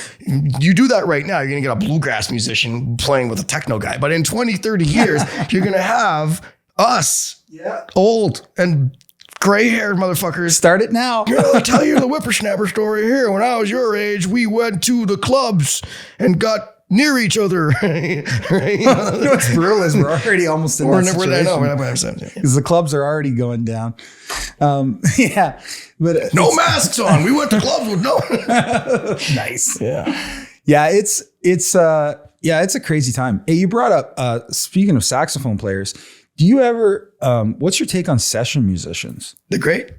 you do that right now, you're going to get a bluegrass musician playing with a techno guy. But in 20, 30 years, you're going to have us, old and gray-haired motherfuckers.
Start it now.
I'll tell you the whippersnapper story here. When I was your age, we went to the clubs and got near each other. Right?
What's brutal is we're already almost in that situation. Because the clubs are already going down. But
no masks on. We went to clubs with no.
Nice.
Yeah.
It's a crazy time. Hey, you brought up speaking of saxophone players. Do you ever? What's your take on session musicians?
They're great.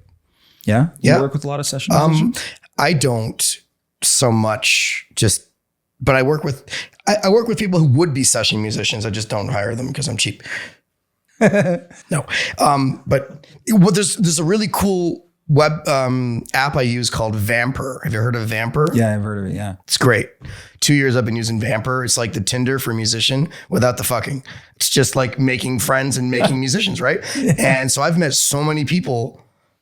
Yeah. You work with a lot of session musicians.
I don't so much. But I work with people who would be session musicians. I just don't hire them because I'm cheap. No. But there's a really cool web app I use called Vamper. Have you heard of Vamper?
Yeah, I've heard of it. Yeah.
It's great. 2 years I've been using Vamper. It's like the Tinder for musician without the fucking. It's just like making friends and making musicians, right? And so I've met so many people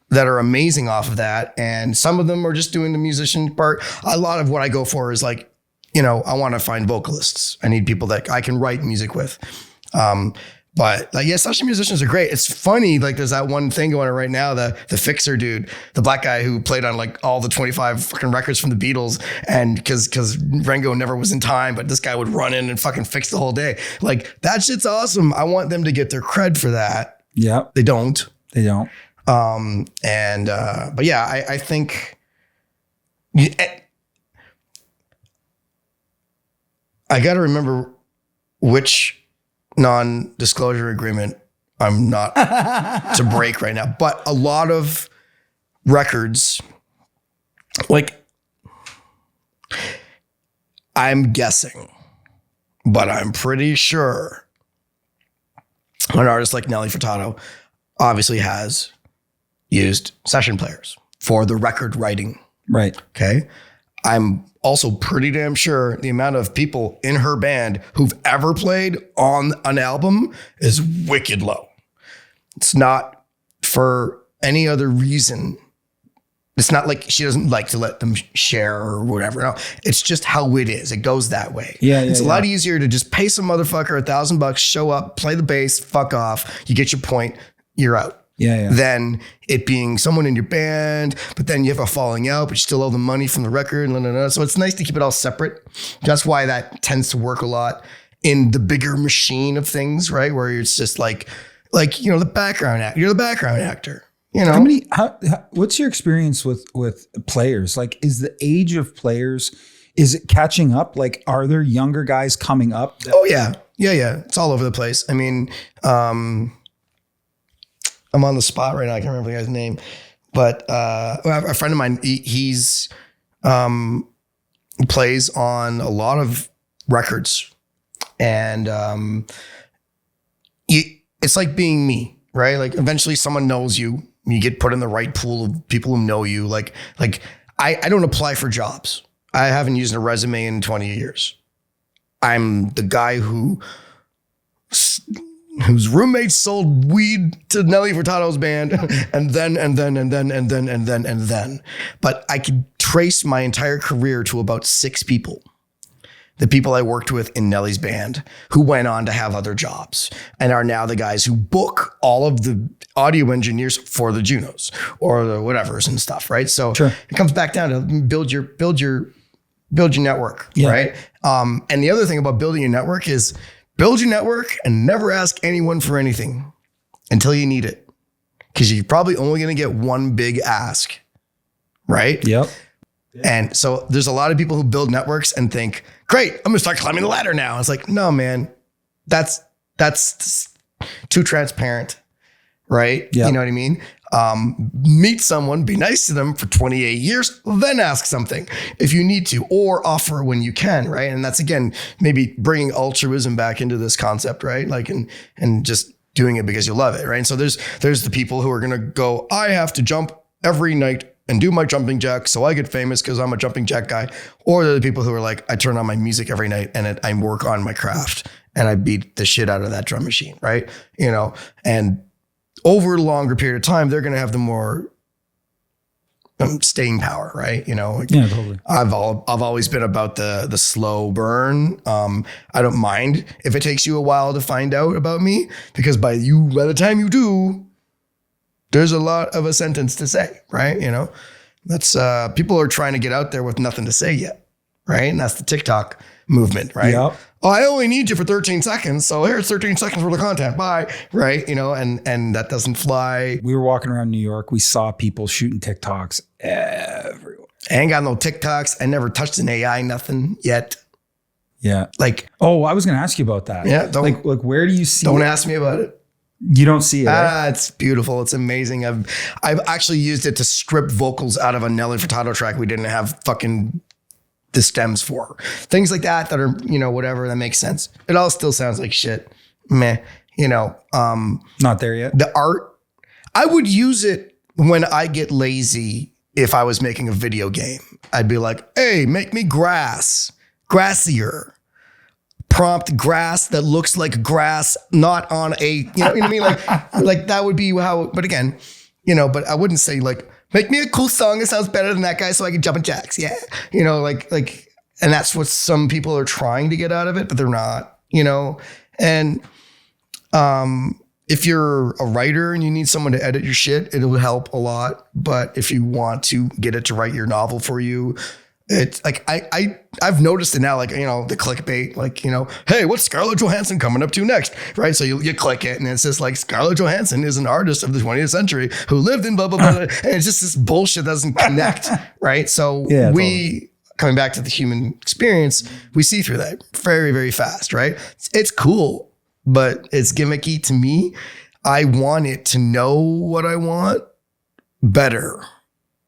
that are amazing off of that. And some of them are just doing the musician part. A lot of what I go for is like, I want to find vocalists. I need people that I can write music with. But like, session musicians are great. It's funny. Like there's that one thing going on right now, the Fixer dude, the black guy who played on like all the 25 fucking records from the Beatles. And cause Ringo never was in time, but this guy would run in and fucking fix the whole day. Like that shit's awesome. I want them to get their cred for that.
Yeah.
They don't.
But
yeah, I think I got to remember which non-disclosure agreement I'm not to break right now, but a lot of records, like I'm guessing, but I'm pretty sure an artist like Nelly Furtado obviously has used session players for the record writing.
Right.
Okay. I'm also pretty damn sure the amount of people in her band who've ever played on an album is wicked low. It's not for any other reason. It's not like she doesn't like to let them share or whatever. No, it's just how it is. It goes that way. It's a lot easier to just pay some motherfucker $1,000, show up, play the bass, fuck off. You get your point. You're out. Than it being someone in your band, but then you have a falling out, but you still owe them money from the record. So it's nice to keep it all separate. That's why that tends to work a lot in the bigger machine of things, right? Where it's just like the background act. You're the background actor.
What's your experience with players? Like, is the age of players, is it catching up? Like, are there younger guys coming up?
Yeah. It's all over the place. I mean, I'm on the spot right now. I can't remember the guy's name, but a friend of mine, he's plays on a lot of records, and it's like being me, right? Like eventually someone knows you. You get put in the right pool of people who know you. Like I don't apply for jobs. I haven't used a resume in 20 years. I'm the guy whose roommate sold weed to Nelly Furtado's band, and then. But I could trace my entire career to about 6 people. The people I worked with in Nelly's band who went on to have other jobs and are now the guys who book all of the audio engineers for the Junos or the whatevers and stuff, right? So It comes back down to build your network, right? And the other thing about building your network is build your network and never ask anyone for anything until you need it. Because you're probably only going to get one big ask, right?
Yep.
And so there's a lot of people who build networks and think, great, I'm going to start climbing the ladder now. It's like, no, man, that's too transparent, right?
Yep.
You know what I mean? Meet someone, be nice to them for 28 years, then ask something if you need to, or offer when you can, right? And that's, again, maybe bringing altruism back into this concept, right? Like, and just doing it because you love it, right? And so there's the people who are going to go, I have to jump every night and do my jumping jack so I get famous because I'm a jumping jack guy. Or there are the people who are like, I turn on my music every night and I work on my craft and I beat the shit out of that drum machine, right? And over a longer period of time, they're going to have the more staying power, right?
Totally.
I've always been about the slow burn. I don't mind if it takes you a while to find out about me, because by the time you do, there's a lot of a sentence to say, right? That's people are trying to get out there with nothing to say yet, right? And that's the TikTok movement, right?
Yep.
Oh, I only need you for 13 seconds. So here's 13 seconds worth of content. Bye. Right. And that doesn't fly.
We were walking around New York. We saw people shooting TikToks everywhere.
I ain't got no TikToks. I never touched an AI, nothing yet.
Yeah.
Like,
oh, I was going to ask you about that.
Yeah.
Like where do you see
Don't
it?
ask me about it.
You don't see it.
It's beautiful. It's amazing. I've actually used it to strip vocals out of a Nelly Furtado track we didn't have fucking the stems for. Things like that are, whatever, that makes sense. It all still sounds like shit. Meh.
Not there yet.
The art, I would use it when I get lazy. If I was making a video game, I'd be like, hey, make me grassier. Prompt grass that looks like grass, not on a, you know what I mean? Like that would be how, but again, but I wouldn't say like, make me a cool song that sounds better than that guy so I can jump in jacks. Yeah. And that's what some people are trying to get out of it, but they're not, and, if you're a writer and you need someone to edit your shit, it'll help a lot. But if you want to get it to write your novel for you, it's like, I've noticed it now, like, the clickbait, like, hey, what's Scarlett Johansson coming up to next? Right. So you click it and it's just like, Scarlett Johansson is an artist of the 20th century who lived in blah, blah, blah. And it's just this bullshit that doesn't connect. Right. So coming back to the human experience, we see through that very, very fast. Right. It's cool, but it's gimmicky to me. I want it to know what I want better.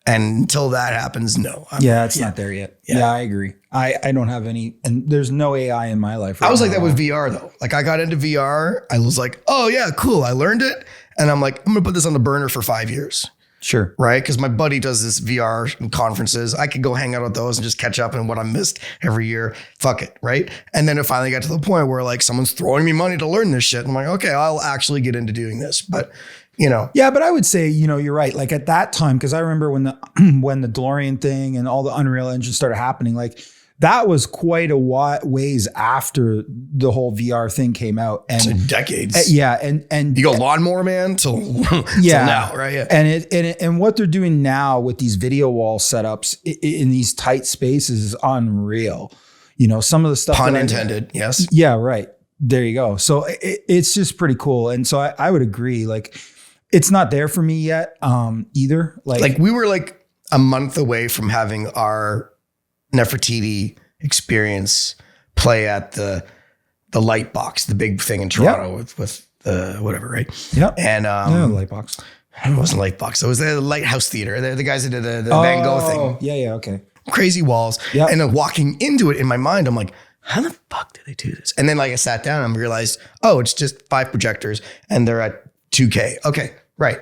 And until that happens, no.
It's not there yet. Yeah, I agree. I don't have any, and there's no AI in my life.
I was like that with VR though. Like I got into VR. I was like, oh yeah, cool. I learned it. And I'm like, I'm going to put this on the burner for 5 years.
Sure.
Right? Because my buddy does this VR conferences. I could go hang out at those and just catch up on what I missed every year. Fuck it. Right? And then it finally got to the point where like someone's throwing me money to learn this shit. I'm like, okay, I'll actually get into doing this. But
Yeah, but I would say, you're right. Like at that time, because I remember when the when the DeLorean thing and all the Unreal Engine started happening, like that was quite a ways after the whole VR thing came out. And
decades.
And
you go Lawnmower Man till now, right? Yeah.
And what they're doing now with these video wall setups in these tight spaces is unreal. Some of the stuff.
Pun intended. Yes.
Yeah. Right. There you go. So it's just pretty cool. And so I would agree. Like, it's not there for me yet either. Like
we were like a month away from having our Nefertiti experience play at the light box, the big thing in Toronto with the whatever, right?
Yeah.
And
the light box.
It wasn't light box. It was the Lighthouse Theater. The guys that did the Van Gogh thing.
Yeah. Okay.
Crazy walls.
Yeah.
And then walking into it in my mind, I'm like, how the fuck did they do this? And then like I sat down and realized, oh, it's just 5 projectors and they're at 2K. Okay. Right.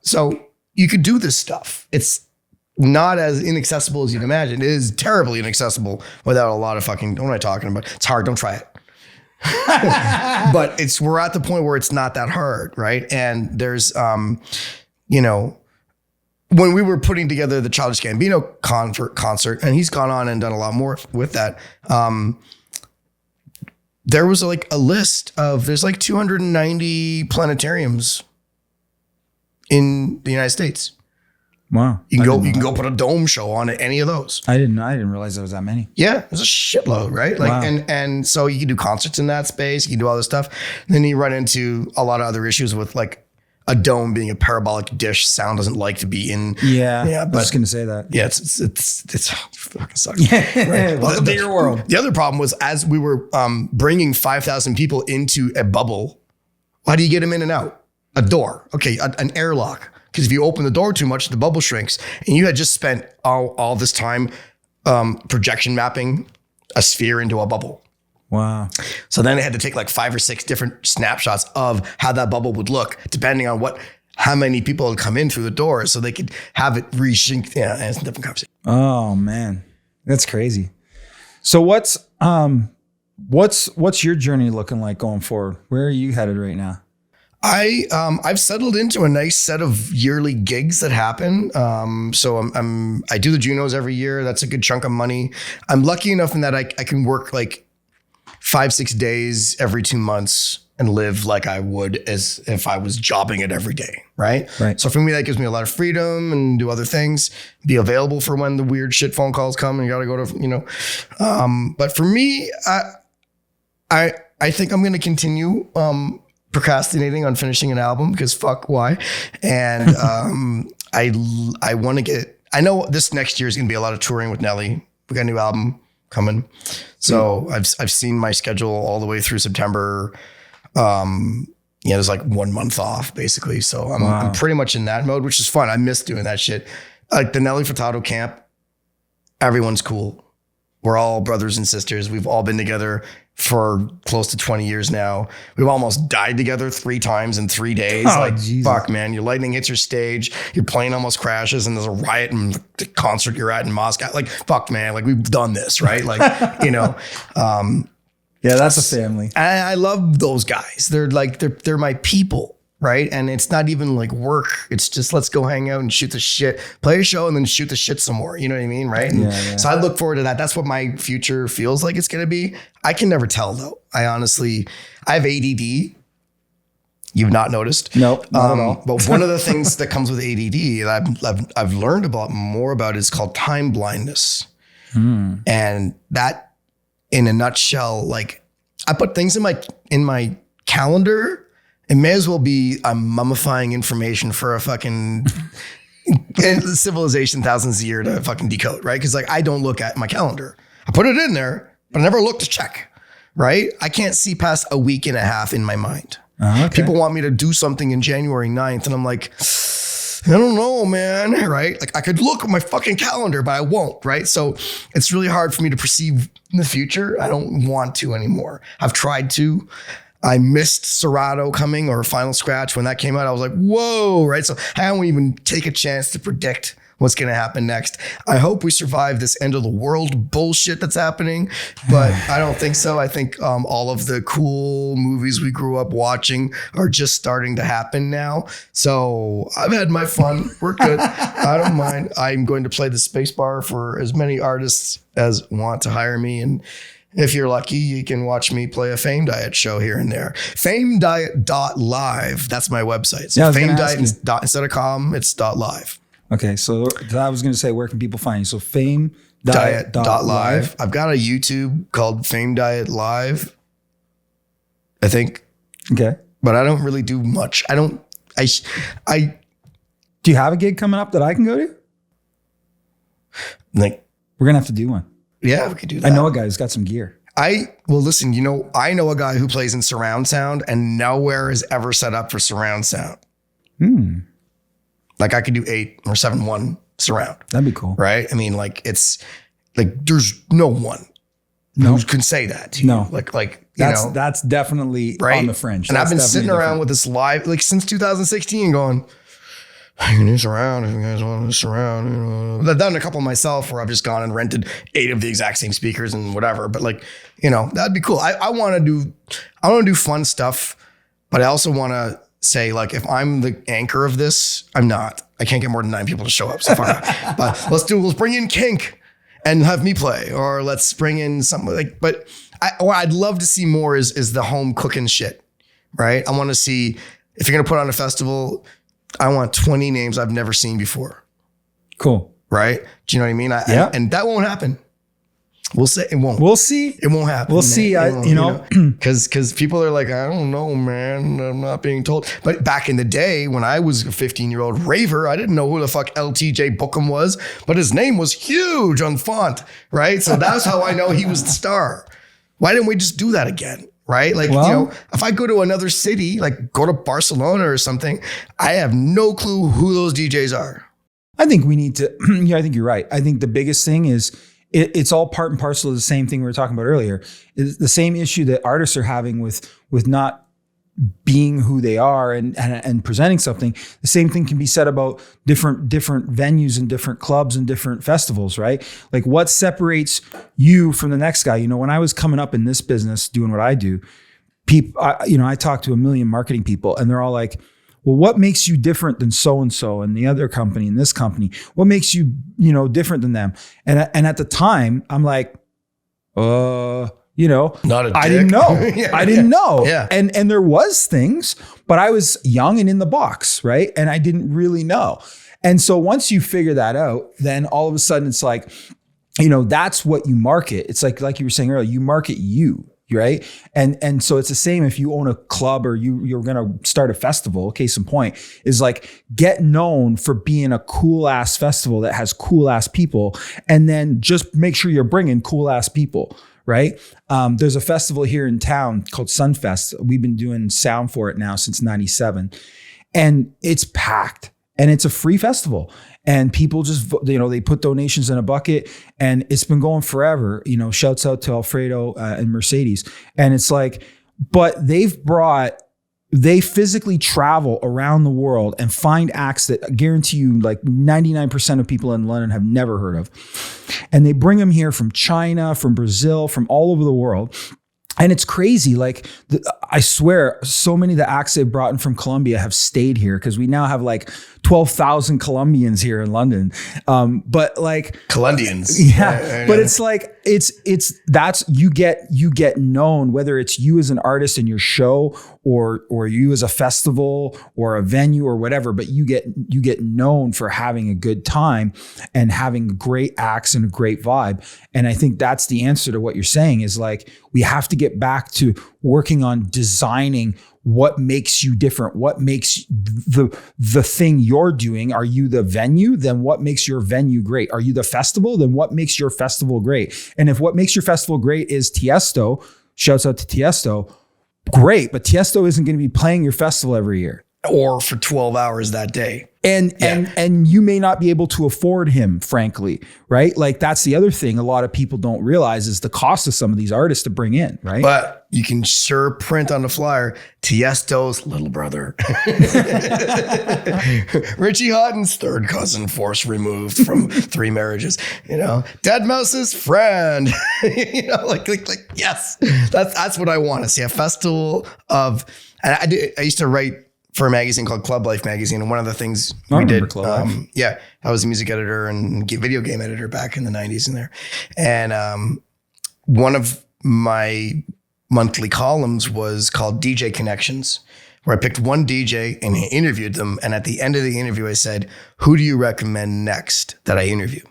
So you could do this stuff. It's not as inaccessible as you'd imagine. It is terribly inaccessible without a lot of fucking, what am I talking about? It's hard. Don't try it. But we're at the point where it's not that hard. Right. And there's, when we were putting together the Childish Gambino concert, and he's gone on and done a lot more with that. There was like a list of, there's like 290 planetariums in the United States.
Wow.
You can go put a dome show on at any of those.
I didn't realize there was that many.
Yeah, there's a shitload, right? Like, wow. And so you can do concerts in that space, you can do all this stuff. And then you run into a lot of other issues with like a dome being a parabolic dish. Sound doesn't like to be in.
Yeah. I was just gonna say that.
Yeah, it's fucking sucks.
Yeah. Right. Welcome to your world.
The other problem was as we were bringing 5,000 people into a bubble, how do you get them in and out? A door. Okay, an airlock. Because if you open the door too much, the bubble shrinks. And you had just spent all this time projection mapping a sphere into a bubble.
Wow.
So then they had to take like 5 or 6 different snapshots of how that bubble would look, depending on how many people had come in through the door, so they could have it re-shrink. Yeah, and it's a different conversation.
Oh man, that's crazy. So what's your journey looking like going forward? Where are you headed right now?
I've settled into a nice set of yearly gigs that happen. So I do the Junos every year. That's a good chunk of money. I'm lucky enough in that I can work like 5-6 days every 2 months and live like I would as if I was jobbing it every day. Right. So for me, that gives me a lot of freedom and do other things, be available for when the weird shit phone calls come and you got to go to, but for me, I think I'm going to continue, procrastinating on finishing an album because fuck why. And I want to I know this next year is going to be a lot of touring with Nelly. We got a new album coming. So I've seen my schedule all the way through September. There's like 1 month off basically. So I'm pretty much in that mode, which is fun. I miss doing that shit. Like the Nelly Furtado camp, everyone's cool. We're all brothers and sisters. We've all been together for close to 20 years now. We've almost died together 3 times in 3 days.
Jesus.
Fuck, man. Your lightning hits your stage. Your plane almost crashes and there's a riot in the concert you're at in Moscow. Like, fuck, man. Like, we've done this, right? Like,
yeah, that's a family.
I love those guys. They're like, they're my people. Right. And it's not even like work. It's just, let's go hang out and shoot the shit, play a show and then shoot the shit some more. You know what I mean? Right.
Yeah.
So I look forward to that. That's what my future feels like it's going to be. I can never tell though. I have ADD. You've not noticed?
Nope, not at all.
But one of the things that comes with ADD that I've learned more about is called time blindness. And that in a nutshell, like I put things in my calendar. It may as well be mummifying information for a fucking civilization thousands of years to fucking decode, right? Because like I don't look at my calendar. I put it in there, but I never look to check, right? I can't see past a week and a half in my mind.
Okay.
People want me to do something in January 9th, and I'm like, I don't know, man. Right? Like I could look at my fucking calendar, but I won't. Right? So it's really hard for me to perceive in the future. I don't want to anymore. I've tried to. I missed Serato coming or Final Scratch when that came out. I was like, whoa, right? So I don't even take a chance to predict what's going to happen next. I hope we survive this end of the world bullshit that's happening, but I don't think so. I think all of the cool movies we grew up watching are just starting to happen now. So I've had my fun. We're good. I don't mind. I'm going to play the space bar for as many artists as want to hire me. And if you're lucky, you can watch me play a Fame Diet show here and there. FameDiet.live. That's my website. So Fame Diet instead of com, it's .live.
Okay, so I was going to say, where can people find you? So
FameDiet.live. I've got a YouTube called Fame Diet Live, I think.
Okay.
But I don't really do much. Do
you have a gig coming up that I can go to?
Like,
we're going to have to do one.
Yeah, we could do that.
I know a guy who's got some gear.
Listen, I know a guy who plays in surround sound and nowhere is ever set up for surround sound. Like I could do 8 or 7-1 surround.
That'd be cool.
Right? I mean, like it's like there's no one who can say that to you.
No.
Like
that's definitely
right?
on the fringe.
And I've been sitting around with this live like since 2016 going, I can do surround if you guys want to surround. I've done a couple myself where I've just gone and rented 8 of the exact same speakers and whatever. But like, that'd be cool. I want to do fun stuff, but I also want to say like, if I'm the anchor of this, I can't get more than 9 people to show up. So fuck off. But let's bring in Kink and have me play, or let's bring in something like, but what I'd love to see more is the home cooking shit, right? I want to see if you're going to put on a festival, I want 20 names I've never seen before.
Cool.
Right? Do you know what I mean?
Yeah.
And that won't happen. We'll say it won't.
We'll see.
It won't happen.
We'll see.
Because people are like, I don't know, man. I'm not being told. But back in the day when I was a 15-year-old raver, I didn't know who the fuck LTJ Bookham was, but his name was huge on font, right? So that's how I know he was the star. Why didn't we just do that again? Right? Like, if I go to another city, like go to Barcelona or something, I have no clue who those DJs are.
I think we need to, I think you're right. I think the biggest thing is it's all part and parcel of the same thing we were talking about earlier. It's the same issue that artists are having with not being who they are and presenting something. The same thing can be said about different venues and different clubs and different festivals, right? Like what separates you from the next guy? When I was coming up in this business doing what I do, people, I talked to a million marketing people and they're all like, well, what makes you different than so-and-so and the other company and this company? What makes you, different than them? And at the time I'm like,
not a dick.
I didn't know. I didn't know.
Yeah.
And there was things, but I was young and in the box, right? And I didn't really know. And so once you figure that out, then all of a sudden it's like, that's what you market. It's like you were saying earlier, you market you, right? And so it's the same if you own a club or you're going to start a festival. Case in point is like get known for being a cool ass festival that has cool ass people, and then just make sure you're bringing cool ass people. Right. There's a festival here in town called Sunfest. We've been doing sound for it now since 97, and it's packed and it's a free festival. And people just, they put donations in a bucket and it's been going forever. Shouts out to Alfredo and Mercedes. And it's like, but they physically travel around the world and find acts that I guarantee you like 99% of people in London have never heard of. And they bring them here from China, from Brazil, from all over the world. And it's crazy. Like, I swear, so many of the acts they brought in from Colombia have stayed here because we now have like 12,000 Colombians here in London. But like
Colombians,
yeah. But it's like that's you get known, whether it's you as an artist in your show or you as a festival or a venue or whatever. But you get known for having a good time and having great acts and a great vibe. And I think that's the answer to what you're saying is like we have to get back to working on designing what makes you different, what makes the thing you're doing. Are you the venue? Then what makes your venue great? Are you the festival? Then what makes your festival great? And if what makes your festival great is Tiesto, shouts out to Tiesto, great, but Tiesto isn't going to be playing your festival every year.
or for 12 hours that day.
And you may not be able to afford him, frankly, right? Like that's the other thing a lot of people don't realize is the cost of some of these artists to bring in, right?
But you can sure print on the flyer, Tiesto's little brother. Richie Hawtin's third cousin, force removed from 3 marriages, Dead Mouse's friend, like yes, that's what I want to see. A festival of, and I used to write for a magazine called Club Life magazine. And one of the things we did, I was a music editor and video game editor back in the 90s in there. And one of my monthly columns was called DJ Connections, where I picked one DJ and interviewed them. And at the end of the interview, I said, who do you recommend next that I interview?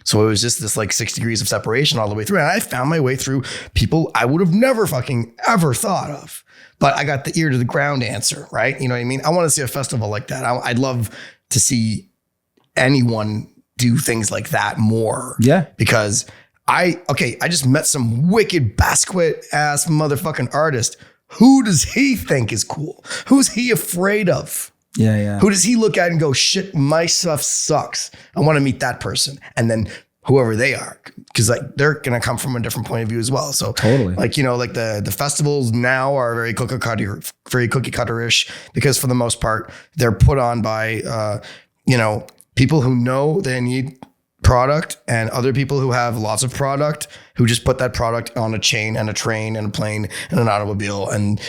So it was just this like 6 degrees of separation all the way through. And I found my way through people I would have never fucking ever thought of. But I got the ear to the ground answer, right? You know what I mean? I want to see a festival like that. I'd love to see anyone do things like that more.
Yeah.
Because I just met some wicked Basquiat ass motherfucking artist. Who does he think is cool? Who's he afraid of?
Yeah.
Who does he look at and go, shit, my stuff sucks. I want to meet that person. And then whoever they are, because like they're gonna come from a different point of view as well. So
totally,
like like the festivals now are very cookie cutter-ish, because for the most part they're put on by people who know they need product and other people who have lots of product who just put that product on a chain and a train and a plane and an automobile and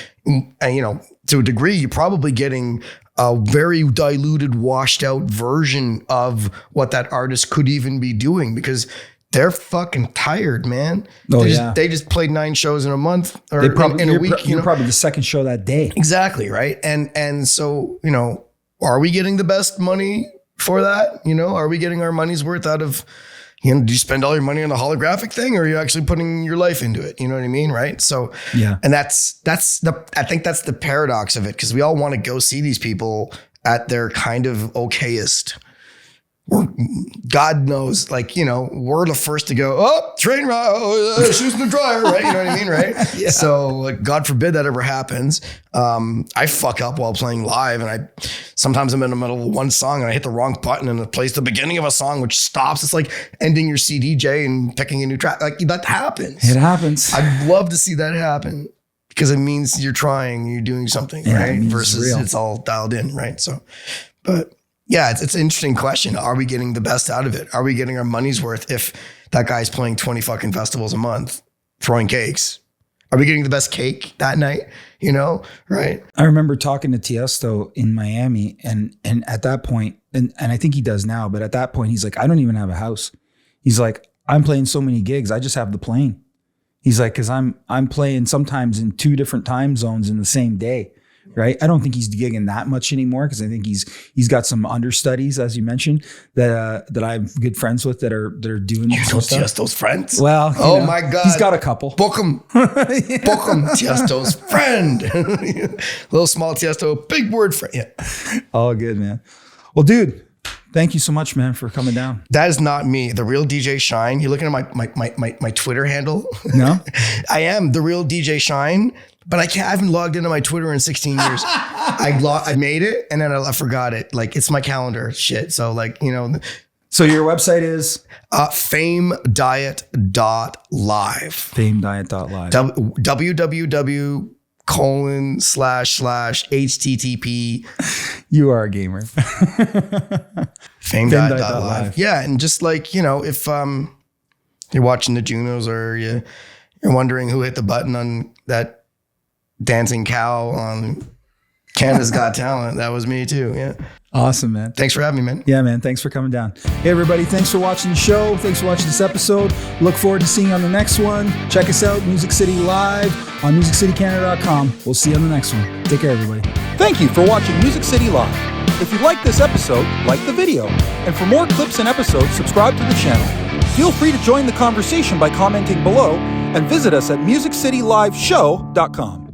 to a degree you're probably getting a very diluted, washed out version of what that artist could even be doing, because they're fucking tired, man. They just played 9 shows in a month or in a week.
You're probably the second show that day.
Exactly, right? And so, are we getting the best money for that? Are we getting our money's worth out of, do you spend all your money on the holographic thing, or are you actually putting your life into it? You know what I mean? Right. So,
yeah.
And I think that's the paradox of it, because we all want to go see these people at their kind of okayest. God knows, we're the first to go, train ride, shoes in the dryer, right? You know what I mean, right? Yeah. So, God forbid that ever happens. I fuck up while playing live, and sometimes I'm in the middle of one song and I hit the wrong button and it plays the beginning of a song, which stops. It's like ending your CDJ and picking a new track. Like that happens.
It happens.
I'd love to see that happen, because it means you're trying, you're doing something, right? Versus it's all dialed in, right? So, but. Yeah, it's an interesting question. Are we getting the best out of it? Are we getting our money's worth if that guy's playing 20 fucking festivals a month, throwing cakes? Are we getting the best cake that night? Right?
I remember talking to Tiesto in Miami, and at that point, and I think he does now, but at that point, he's like, I don't even have a house. He's like, I'm playing so many gigs, I just have the plane. He's like, because I'm playing sometimes in 2 different time zones in the same day. Right. I don't think he's gigging that much anymore, because I think he's got some understudies, as you mentioned, that I'm good friends with that are doing.
You know Tiesto's friends?
Well,
my God,
he's got a couple.
Book him, book him. Tiesto's friend, little small Tiesto, big word friend. Yeah.
All good, man. Well, dude, thank you so much, man, for coming down.
That is not me. The real DJ Shine. You looking at my Twitter handle?
No,
I am the real DJ Shine. But I haven't logged into my Twitter in 16 years. I made it and then I forgot it. Like, it's my calendar shit. So
So your website is?
FameDiet.live.
FameDiet.live.
www://http.
You are a gamer.
FameDiet.live. Yeah. And just if you're watching the Junos, or you're wondering who hit the button on that dancing cow on Canada's Got Talent, that was me too. Yeah.
Awesome, man.
Thanks for having me, man.
Yeah, man. Thanks for coming down. Hey, everybody. Thanks for watching the show. Thanks for watching this episode. Look forward to seeing you on the next one. Check us out, Music City Live on musiccitycanada.com. We'll see you on the next one. Take care, everybody.
Thank you for watching Music City Live. If you liked this episode, like the video. And for more clips and episodes, subscribe to the channel. Feel free to join the conversation by commenting below, and visit us at musiccityliveshow.com.